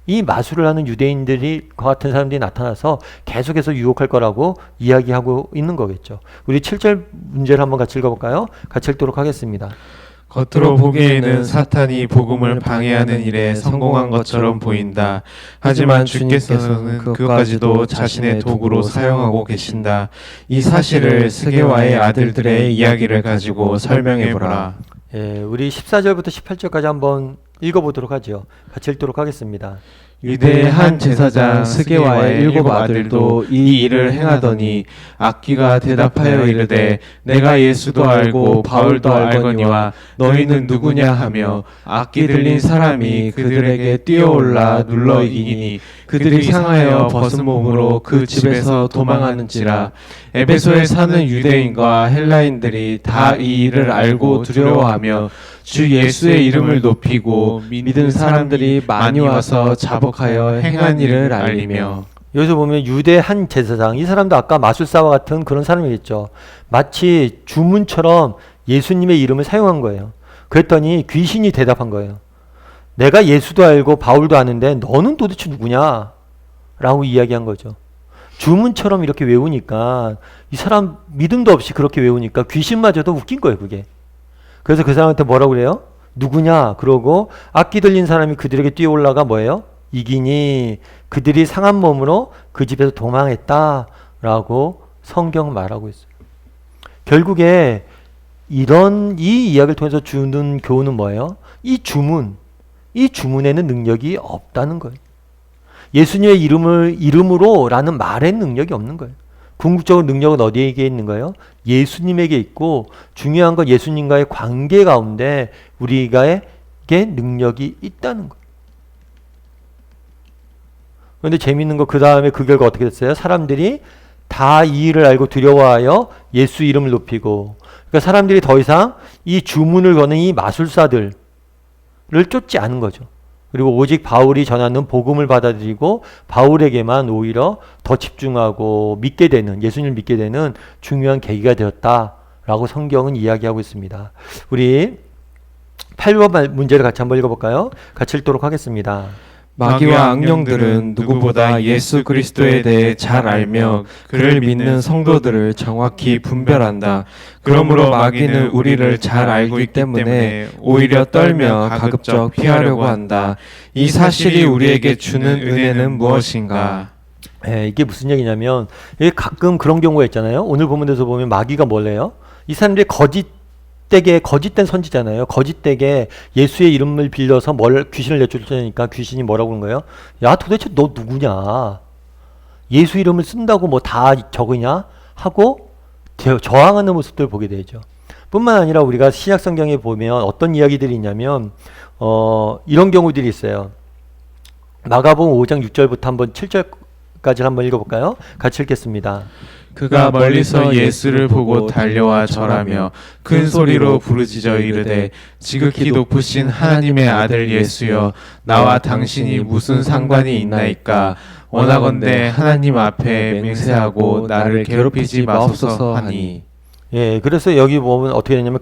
이 마술을 하는 유대인들이 그 같은 사람들이 나타나서 계속해서 유혹할 거라고 이야기하고 있는 거겠죠. 우리 7절 문제를 한번 같이 읽어볼까요? 같이 읽도록 하겠습니다. 겉으로 보기에는 사탄이 복음을 방해하는 일에 성공한 것처럼 보인다. 하지만 주께서는 그것까지도 자신의 도구로 사용하고 계신다. 이 사실을 스게와의 아들들의 이야기를 가지고 설명해보라. 예, 우리 14절부터 18절까지 한번 읽어보도록 하죠. 같이 읽도록 하겠습니다. 유대의 한 제사장 스게와의 7 아들도 이 일을 행하더니 악귀가 대답하여 이르되 내가 예수도 알고 바울도 알거니와 너희는 누구냐 하며 악귀 들린 사람이 그들에게 뛰어올라 눌러 이기니 그들이 상하여 벗은 몸으로 그 집에서 도망하는지라. 에베소에 사는 유대인과 헬라인들이 다 이 일을 알고 두려워하며 주 예수의 이름을 높이고 믿은 사람들이 많이 와서 자복하여 행한 일을 알리며. 여기서 보면 유대 한 제사장, 이 사람도 아까 마술사와 같은 그런 사람이겠죠. 마치 주문처럼 예수님의 이름을 사용한 거예요. 그랬더니 귀신이 대답한 거예요. 내가 예수도 알고 바울도 아는데 너는 도대체 누구냐? 라고 이야기한 거죠. 주문처럼 이렇게 외우니까 이 사람 믿음도 없이 그렇게 외우니까 귀신마저도 웃긴 거예요, 그게. 그래서 그 사람한테 뭐라고 그래요? 누구냐? 그러고 악기 들린 사람이 그들에게 뛰어올라가 뭐예요? 이기니 그들이 상한 몸으로 그 집에서 도망했다 라고 성경 말하고 있어요. 결국에 이 이야기를 통해서 주는 교훈은 뭐예요? 이 주문에는 능력이 없다는 거예요. 예수님의 이름으로 라는 말에 능력이 없는 거예요. 궁극적으로 능력은 어디에게 있는 거예요? 예수님에게 있고, 중요한 건 예수님과의 관계 가운데 우리가에게 능력이 있다는 거예요. 그런데 재밌는 거 그 다음에 그 결과 어떻게 됐어요? 사람들이 다 이 일을 알고 두려워하여 예수 이름을 높이고, 그러니까 사람들이 더 이상 이 주문을 거는 이 마술사들을 쫓지 않은 거죠. 그리고 오직 바울이 전하는 복음을 받아들이고 바울에게만 오히려 더 집중하고 믿게 되는, 예수님을 믿게 되는 중요한 계기가 되었다라고 성경은 이야기하고 있습니다. 우리 8번 문제를 같이 한번 읽어볼까요? 같이 읽도록 하겠습니다. 마귀와 악령들은 누구보다 예수 그리스도에 대해 잘 알며 그를 믿는 성도들을 정확히 분별한다. 그러므로 마귀는 우리를 잘 알고 있기 때문에 오히려 떨며 가급적 피하려고 한다. 이 사실이 우리에게 주는 은혜는 무엇인가? 이게 무슨 얘기냐면, 이게 가끔 그런 경우가 있잖아요. 오늘 본문에서 보면 마귀가 뭘래요? 이 사람들이 거짓된 선지잖아요. 거짓되게 예수의 이름을 빌려서 귀신을 내쫓으니까 귀신이 뭐라고 그런 거예요? 야, 도대체 너 누구냐? 예수 이름을 쓴다고 뭐 다 적으냐? 하고 저항하는 모습들을 보게 되죠. 뿐만 아니라 우리가 신약 성경에 보면 어떤 이야기들이 있냐면 이런 경우들이 있어요. 마가복음 5장 6절부터 한번 7절까지 한번 읽어볼까요? 같이 읽겠습니다. 그가 멀리서 예수를 보고 달려와 절하며 큰 소리로 부르짖어 이르되 지극히 높으신 하나님의 아들 예수여, 나와 당신이 무슨 상관이 있나이까? 원하건대 하나님 앞에 맹세하고 나를 괴롭히지 마소서 하니. 예, 그래서 여기 보면 어떻게 되냐면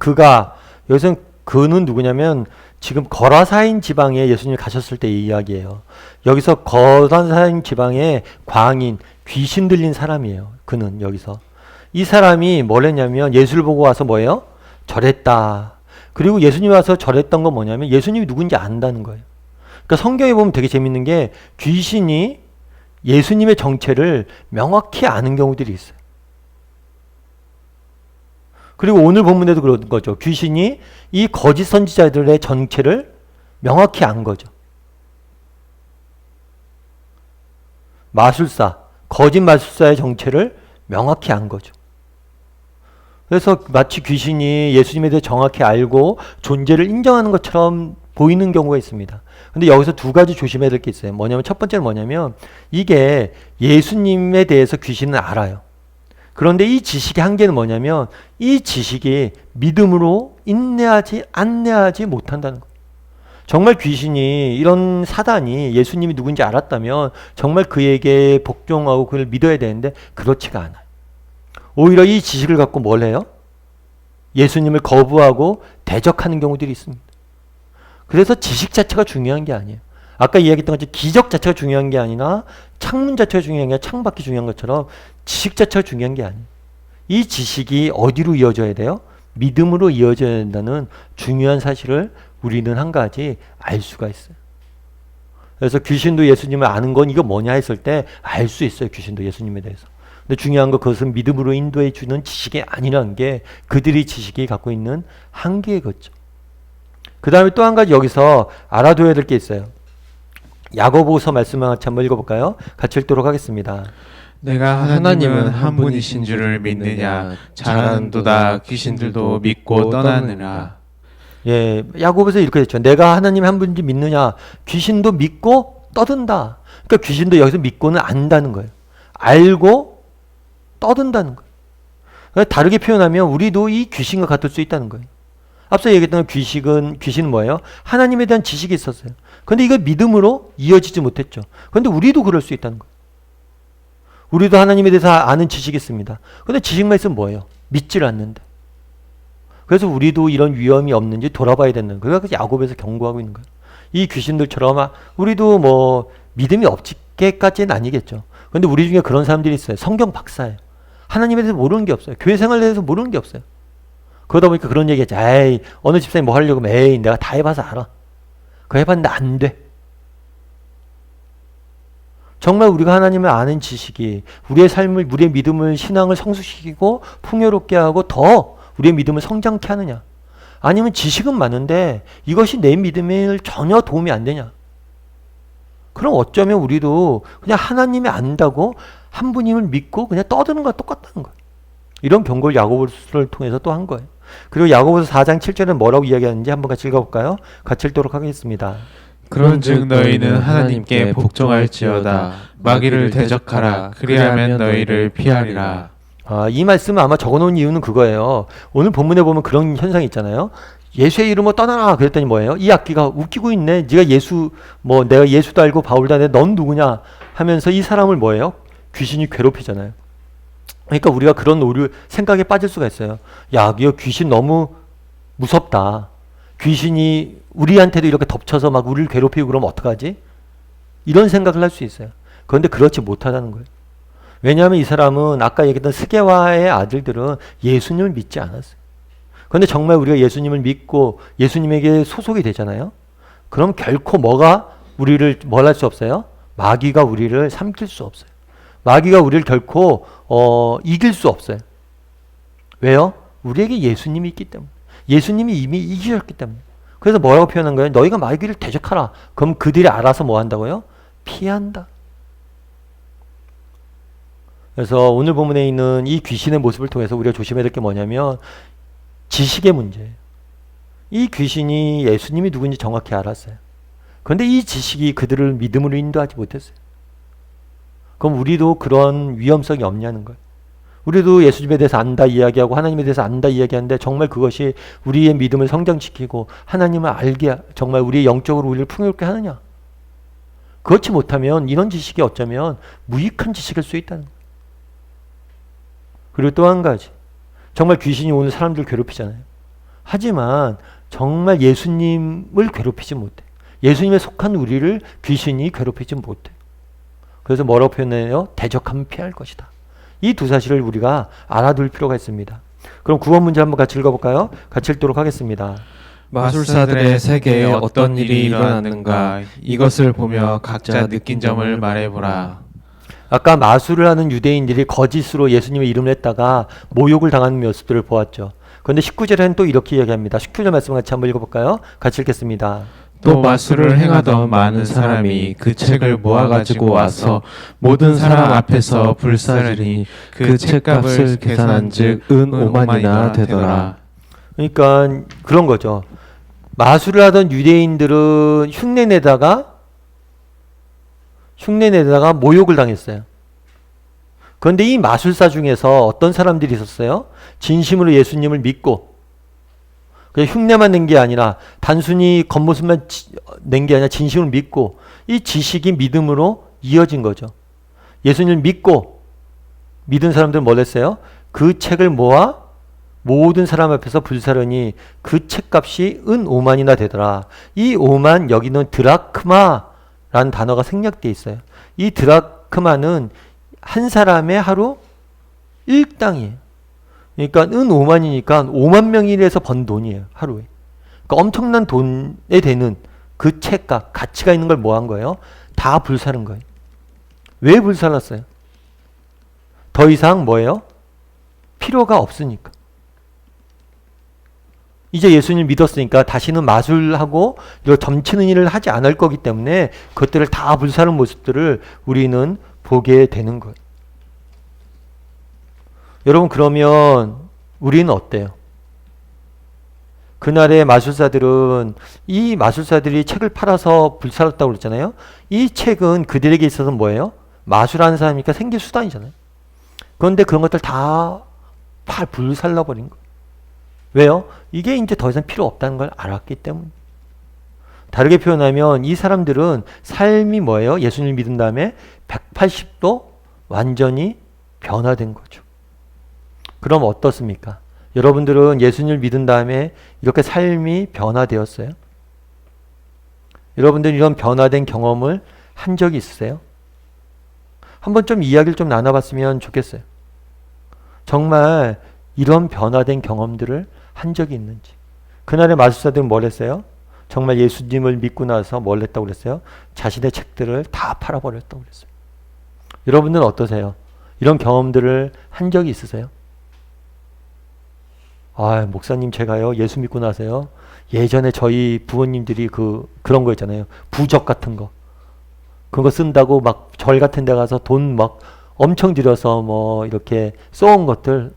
여기서는 그는 누구냐면 지금 거라사인 지방에 예수님이 가셨을 때 이 이야기예요. 여기서 거라사인 지방에 광인, 귀신 들린 사람이에요. 그는 여기서. 이 사람이 뭘 했냐면 예수를 보고 와서 뭐예요? 절했다. 그리고 예수님이 와서 절했던 건 뭐냐면 예수님이 누군지 안다는 거예요. 그러니까 성경에 보면 되게 재밌는 게 귀신이 예수님의 정체를 명확히 아는 경우들이 있어요. 그리고 오늘 본문에도 그런 거죠. 귀신이 이 거짓 선지자들의 정체를 명확히 안 거죠. 거짓 마술사의 정체를 명확히 안 거죠. 그래서 마치 귀신이 예수님에 대해 정확히 알고 존재를 인정하는 것처럼 보이는 경우가 있습니다. 근데 여기서 두 가지 조심해야 될 게 있어요. 뭐냐면 첫 번째는 뭐냐면 이게 예수님에 대해서 귀신은 알아요. 그런데 이 지식의 한계는 뭐냐면 이 지식이 믿음으로 안내하지 못한다는 거예요. 정말 귀신이, 이런 사단이 예수님이 누군지 알았다면 정말 그에게 복종하고 그를 믿어야 되는데 그렇지가 않아요. 오히려 이 지식을 갖고 뭘 해요? 예수님을 거부하고 대적하는 경우들이 있습니다. 그래서 지식 자체가 중요한 게 아니에요. 아까 이야기했던 것처럼 기적 자체가 중요한 게 아니라 창문 자체가 중요한 게 아니라 창밖이 중요한 것처럼 지식 자체가 중요한 게 아니에요. 이 지식이 어디로 이어져야 돼요? 믿음으로 이어져야 된다는 중요한 사실을 우리는 한 가지 알 수가 있어요. 그래서 귀신도 예수님을 아는 건 이거 뭐냐 했을 때 알 수 있어요. 귀신도 예수님에 대해서. 근데 중요한 건 그것은 믿음으로 인도해 주는 지식이 아니라는 게 그들이 지식이 갖고 있는 한계의 거죠. 그 다음에 또 한 가지 여기서 알아둬야 될 게 있어요. 야고보서 말씀을 같이 한번 읽어볼까요? 같이 읽도록 하겠습니다. 내가 하나님은 한 분이신 줄을 믿느냐? 잘하는도다. 귀신들도 믿고 떠나느라. 예, 야고보서 이렇게 됐죠. 내가 하나님 한 분인지 믿느냐? 귀신도 믿고 떠든다. 그러니까 귀신도 여기서 믿고는 안다는 거예요. 알고 떠든다는 거예요. 그러니까 다르게 표현하면 우리도 이 귀신과 같을 수 있다는 거예요. 앞서 얘기했던 귀신은 뭐예요? 하나님에 대한 지식이 있었어요. 그런데 이거 믿음으로 이어지지 못했죠. 그런데 우리도 그럴 수 있다는 거예요. 우리도 하나님에 대해서 아는 지식이 있습니다. 그런데 지식만 있으면 뭐예요? 믿질 않는데. 그래서 우리도 이런 위험이 없는지 돌아봐야 된다는 거예요. 그래서 야곱에서 경고하고 있는 거예요. 이 귀신들처럼 우리도 뭐 믿음이 없기까지는 아니겠죠. 근데 우리 중에 그런 사람들이 있어요. 성경 박사예요. 하나님에 대해서 모르는 게 없어요. 교회 생활에 대해서 모르는 게 없어요. 그러다 보니까 그런 얘기했죠. 에이, 어느 집사님 뭐 하려고 하면 에이, 내가 다 해봐서 알아. 그거 해봤는데 안 돼. 정말 우리가 하나님을 아는 지식이 우리의 삶을, 우리의 믿음을, 신앙을 성숙시키고 풍요롭게 하고 더 우리의 믿음을 성장케 하느냐? 아니면 지식은 많은데 이것이 내 믿음에 전혀 도움이 안 되냐? 그럼 어쩌면 우리도 그냥 하나님이 안다고 한 분임을 믿고 그냥 떠드는 거와 똑같다는 거예요. 이런 경고를 야고보서를 통해서 또 한 거예요. 그리고 야고보서 4장 7절은 뭐라고 이야기하는지 한번 같이 읽어볼까요? 같이 읽도록 하겠습니다. 그런즉 너희는 하나님께 복종할지어다. 마귀를 대적하라. 그리하면 너희를 피하리라. 이 말씀을 아마 적어놓은 이유는 그거예요. 오늘 본문에 보면 그런 현상이 있잖아요. 예수의 이름으로 떠나라 그랬더니 뭐예요? 이 악기가 웃기고 있네. 네가 예수, 뭐 내가 예수도 알고 바울도 아는데 넌 누구냐 하면서 이 사람을 뭐예요? 귀신이 괴롭히잖아요. 그러니까 우리가 그런 오류 생각에 빠질 수가 있어요. 야, 이거 귀신 너무 무섭다. 귀신이 우리한테도 이렇게 덮쳐서 막 우리를 괴롭히고 그러면 어떡하지? 이런 생각을 할 수 있어요. 그런데 그렇지 못하다는 거예요. 왜냐하면 이 사람은 아까 얘기했던 스게와의 아들들은 예수님을 믿지 않았어요. 그런데 정말 우리가 예수님을 믿고 예수님에게 소속이 되잖아요. 그럼 결코 뭐가 우리를 뭘 할 수 없어요? 마귀가 우리를 삼킬 수 없어요. 마귀가 우리를 결코 이길 수 없어요. 왜요? 우리에게 예수님이 있기 때문에. 예수님이 이미 이기셨기 때문에. 그래서 뭐라고 표현한 거예요? 너희가 마귀를 대적하라. 그럼 그들이 알아서 뭐 한다고요? 피한다. 그래서 오늘 본문에 있는 이 귀신의 모습을 통해서 우리가 조심해야 될 게 뭐냐면 지식의 문제예요. 이 귀신이 예수님이 누군지 정확히 알았어요. 그런데 이 지식이 그들을 믿음으로 인도하지 못했어요. 그럼 우리도 그런 위험성이 없냐는 거예요. 우리도 예수님에 대해서 안다 이야기하고 하나님에 대해서 안다 이야기하는데 정말 그것이 우리의 믿음을 성장시키고 하나님을 알게 정말 우리의 영적으로 우리를 풍요롭게 하느냐? 그렇지 못하면 이런 지식이 어쩌면 무익한 지식일 수 있다는 거예요. 그리고 또 한 가지, 정말 귀신이 오늘 사람들 괴롭히잖아요. 하지만 정말 예수님을 괴롭히지 못해. 예수님에 속한 우리를 귀신이 괴롭히지 못해. 그래서 뭐라고 표현해요? 대적하면 피할 것이다. 이 두 사실을 우리가 알아둘 필요가 있습니다. 그럼 구원 문제 한번 같이 읽어볼까요? 같이 읽도록 하겠습니다. 마술사들의 세계에 어떤 일이 일어났는가 이것을 보며 각자 느낀 점을 말해보라. 아까 마술을 하는 유대인들이 거짓으로 예수님의 이름을 했다가 모욕을 당하는 모습들을 보았죠. 그런데 19절에는 또 이렇게 이야기합니다. 19절 말씀 같이 한번 읽어볼까요? 같이 읽겠습니다. 또 마술을 행하던 많은 사람이 그 책을 모아가지고 와서 모든 사람 앞에서 불사르니 그 책값을 계산한즉 은 5만이나 되더라. 그러니까 그런 거죠. 마술을 하던 유대인들은 흉내내다가 모욕을 당했어요. 그런데 이 마술사 중에서 어떤 사람들이 있었어요? 진심으로 예수님을 믿고 그냥 흉내만 낸 게 아니라 단순히 겉모습만 낸 게 아니라 진심을 믿고 이 지식이 믿음으로 이어진 거죠. 예수님을 믿고 믿은 사람들은 뭘 했어요? 그 책을 모아 모든 사람 앞에서 불사르니 그 책값이 은 5만이나 되더라. 이 5만 여기는 드라크마라는 단어가 생략되어 있어요. 이 드라크마는 한 사람의 하루 일당이에요. 그러니까 은 5만이니까 5만 명일에서 번 돈이에요. 하루에. 그러니까 엄청난 돈에 되는 그 책값, 가치가 있는 걸 뭐 한 거예요? 다 불사른 거예요. 왜 불살랐어요? 더 이상 뭐예요? 필요가 없으니까. 이제 예수님을 믿었으니까 다시는 마술하고 이런 점치는 일을 하지 않을 거기 때문에 그것들을 다 불사른 모습들을 우리는 보게 되는 거예요. 여러분 그러면 우리는 어때요? 그날의 마술사들은 이 마술사들이 책을 팔아서 불살랐다고 그랬잖아요. 이 책은 그들에게 있어서 뭐예요? 마술하는 사람이니까 생길 수단이잖아요. 그런데 그런 것들 다 불살라버린 거예요. 왜요? 이게 이제 더 이상 필요 없다는 걸 알았기 때문에. 다르게 표현하면 이 사람들은 삶이 뭐예요? 예수님을 믿은 다음에 180도 완전히 변화된 거죠. 그럼 어떻습니까? 여러분들은 예수님을 믿은 다음에 이렇게 삶이 변화되었어요? 여러분들은 이런 변화된 경험을 한 적이 있으세요? 한번 좀 이야기를 좀 나눠봤으면 좋겠어요. 정말 이런 변화된 경험들을 한 적이 있는지. 그날의 마술사들은 뭘 했어요? 정말 예수님을 믿고 나서 뭘 했다고 그랬어요? 자신의 책들을 다 팔아버렸다고 그랬어요. 여러분들은 어떠세요? 이런 경험들을 한 적이 있으세요? 아, 목사님 제가요 예수 믿고 나서요 예전에 저희 부모님들이 그런 거 있잖아요. 부적 같은 거. 그거 쓴다고 막 절 같은 데 가서 돈 막 엄청 들여서 뭐 이렇게 써온 것들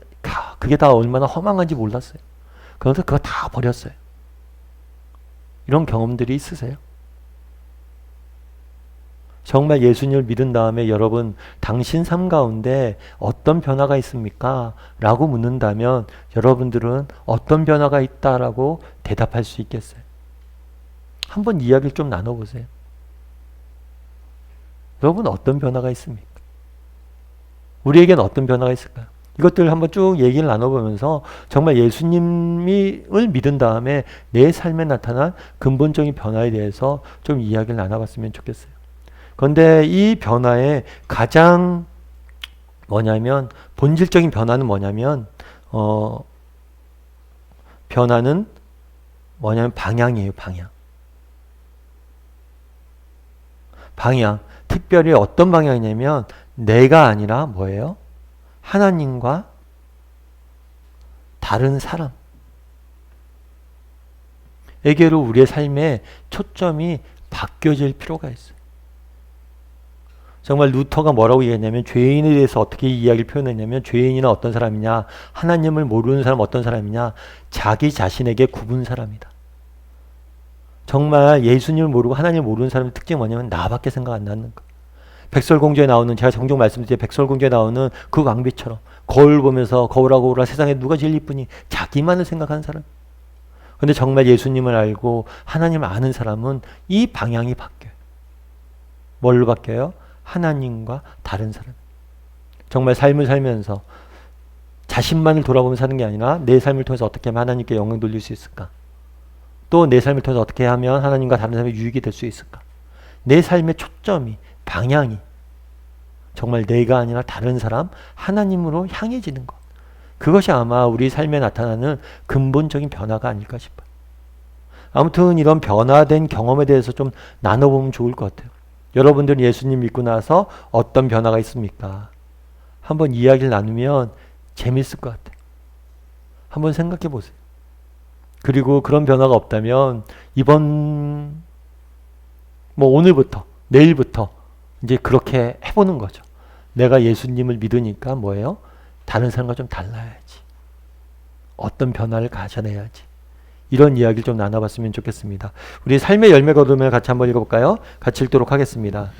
그게 다 얼마나 허망한지 몰랐어요. 그래서 그거 다 버렸어요. 이런 경험들이 있으세요? 정말 예수님을 믿은 다음에 여러분 당신 삶 가운데 어떤 변화가 있습니까? 라고 묻는다면 여러분들은 어떤 변화가 있다라고 대답할 수 있겠어요? 한번 이야기를 좀 나눠보세요. 여러분 어떤 변화가 있습니까? 우리에겐 어떤 변화가 있을까요? 이것들 한번 쭉 얘기를 나눠보면서 정말 예수님을 믿은 다음에 내 삶에 나타난 근본적인 변화에 대해서 좀 이야기를 나눠봤으면 좋겠어요. 그런데 이 변화의 가장 뭐냐면 본질적인 변화는 뭐냐면 변화는 뭐냐면 방향이에요. 방향. 특별히 어떤 방향이냐면 내가 아니라 뭐예요? 하나님과 다른 사람에게로 우리의 삶의 초점이 바뀌어질 필요가 있어요. 정말 루터가 뭐라고 얘기했냐면 죄인에 대해서 어떻게 이야기를 표현했냐면 죄인이란 어떤 사람이냐? 하나님을 모르는 사람 어떤 사람이냐? 자기 자신에게 굽은 사람이다. 정말 예수님을 모르고 하나님을 모르는 사람의 특징이 뭐냐면 나밖에 생각 안 나는 거. 백설공주에 나오는 제가 종종 말씀드린 백설공주에 나오는 그 왕비처럼 거울 보면서 거울하고 오라 세상에 누가 제일 이쁘니 자기만을 생각하는 사람. 그런데 정말 예수님을 알고 하나님을 아는 사람은 이 방향이 바뀌어요. 뭘로 바뀌어요? 하나님과 다른 사람. 정말 삶을 살면서 자신만을 돌아보면서 사는 게 아니라 내 삶을 통해서 어떻게 하면 하나님께 영광 돌릴 수 있을까? 또 내 삶을 통해서 어떻게 하면 하나님과 다른 사람의 유익이 될 수 있을까? 내 삶의 초점이 방향이 정말 내가 아니라 다른 사람 하나님으로 향해지는 것. 그것이 아마 우리 삶에 나타나는 근본적인 변화가 아닐까 싶어요. 아무튼 이런 변화된 경험에 대해서 좀 나눠보면 좋을 것 같아요. 여러분들은 예수님 믿고 나서 어떤 변화가 있습니까? 한번 이야기를 나누면 재밌을 것 같아요. 한번 생각해 보세요. 그리고 그런 변화가 없다면 오늘부터 내일부터 이제 그렇게 해보는 거죠. 내가 예수님을 믿으니까 뭐예요? 다른 사람과 좀 달라야지. 어떤 변화를 가져내야지. 이런 이야기를 좀 나눠봤으면 좋겠습니다. 우리 삶의 열매 거둠을 같이 한번 읽어볼까요? 같이 읽도록 하겠습니다.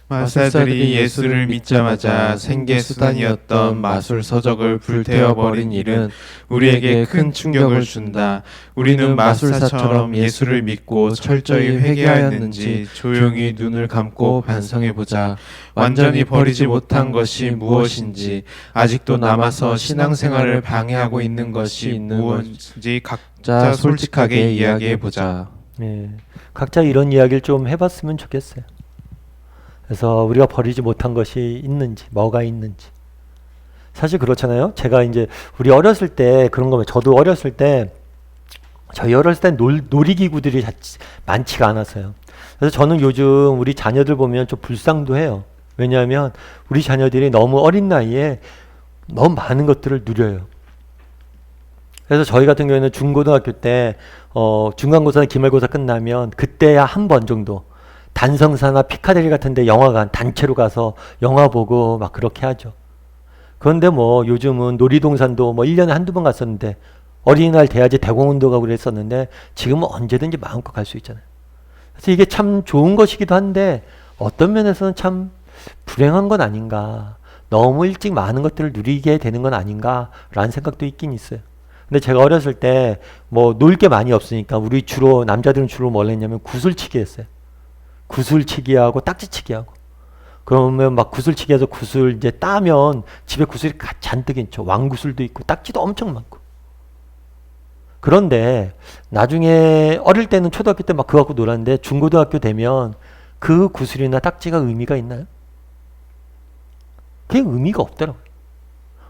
마술사들이 예수를 믿자마자 생계 수단이었던 마술 서적을 불태워버린 일은 우리에게 큰 충격을 준다. 우리는 마술사처럼 예수를 믿고 철저히 회개하였는지 조용히 눈을 감고 반성해보자. 완전히 버리지 못한 것이 무엇인지, 아직도 남아서 신앙생활을 방해하고 있는 것이 무엇인지 각자 솔직하게 이야기해보자. 네, 각자 이런 이야기를 좀 해봤으면 좋겠어요. 그래서 우리가 버리지 못한 것이 있는지, 뭐가 있는지. 사실 그렇잖아요. 제가 이제 우리 어렸을 때 그런 거면 저도 어렸을 때 저희 어렸을 때 놀이기구들이 많지가 않았어요. 그래서 저는 요즘 우리 자녀들 보면 좀 불쌍도 해요. 왜냐하면 우리 자녀들이 너무 어린 나이에 너무 많은 것들을 누려요. 그래서 저희 같은 경우에는 중고등학교 때 중간고사나 기말고사 끝나면 그때야 한 번 정도 단성사나 피카데리 같은 데 영화관 단체로 가서 영화 보고 막 그렇게 하죠. 그런데 뭐 요즘은 놀이동산도 뭐 1년에 한두 번 갔었는데 어린이날 돼야지 대공원도 가고 그랬었는데 지금은 언제든지 마음껏 갈 수 있잖아요. 그래서 이게 참 좋은 것이기도 한데 어떤 면에서는 참 불행한 건 아닌가. 너무 일찍 많은 것들을 누리게 되는 건 아닌가라는 생각도 있긴 있어요. 근데 제가 어렸을 때 뭐 놀 게 많이 없으니까 우리 남자들은 주로 뭘 했냐면 구슬치기 했어요. 구슬치기하고 딱지치기하고. 그러면 막 구슬치기해서 구슬 이제 따면 집에 구슬이 잔뜩 있죠. 왕구슬도 있고 딱지도 엄청 많고. 그런데 나중에 어릴 때는 초등학교 때 막 그거 갖고 놀았는데 중고등학교 되면 그 구슬이나 딱지가 의미가 있나요? 그게 의미가 없더라고요.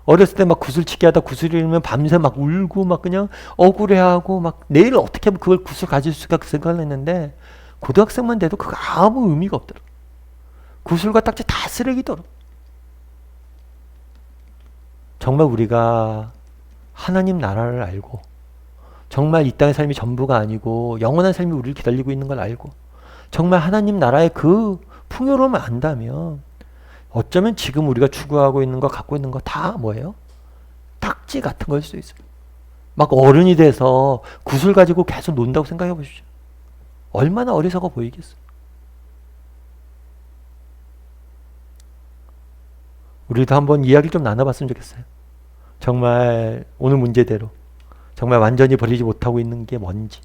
어렸을 때 막 구슬치기 하다 구슬 잃으면 밤새 막 울고 막 그냥 억울해하고 막 내일 어떻게 하면 그걸 구슬 가질 수가 그 생각을 했는데 고등학생만 돼도 그거 아무 의미가 없더라고요. 구슬과 딱지 다 쓰레기더라고요. 정말 우리가 하나님 나라를 알고 정말 이 땅의 삶이 전부가 아니고 영원한 삶이 우리를 기다리고 있는 걸 알고 정말 하나님 나라의 그 풍요로움을 안다면 어쩌면 지금 우리가 추구하고 있는 거 갖고 있는 거 다 뭐예요? 딱지 같은 거일 수도 있어요. 막 어른이 돼서 구슬 가지고 계속 논다고 생각해 보십시오. 얼마나 어리석어 보이겠어요. 우리도 한번 이야기를 좀 나눠봤으면 좋겠어요. 정말 오늘 문제대로 정말 완전히 버리지 못하고 있는 게 뭔지,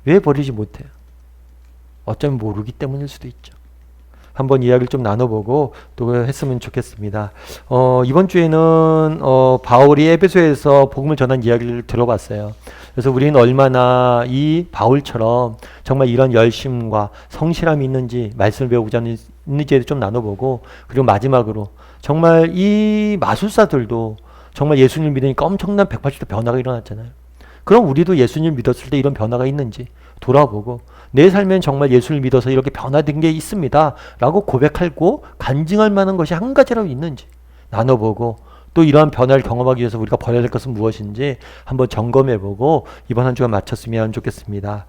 왜 버리지 못해요? 어쩌면 모르기 때문일 수도 있죠. 한번 이야기를 좀 나눠보고 또 했으면 좋겠습니다. 이번 주에는 바울이 에베소에서 복음을 전한 이야기를 들어봤어요. 그래서 우리는 얼마나 이 바울처럼 정말 이런 열심과 성실함이 있는지 말씀을 배우고자 있는지에 좀 나눠보고, 그리고 마지막으로 정말 이 마술사들도 정말 예수님을 믿으니까 엄청난 180도 변화가 일어났잖아요. 그럼 우리도 예수님을 믿었을 때 이런 변화가 있는지 돌아보고 내 삶엔 정말 예수를 믿어서 이렇게 변화된 게 있습니다 라고 고백하고 간증할 만한 것이 한 가지라도 있는지 나눠보고, 또 이러한 변화를 경험하기 위해서 우리가 버려야 될 것은 무엇인지 한번 점검해보고 이번 한 주간 마쳤으면 좋겠습니다.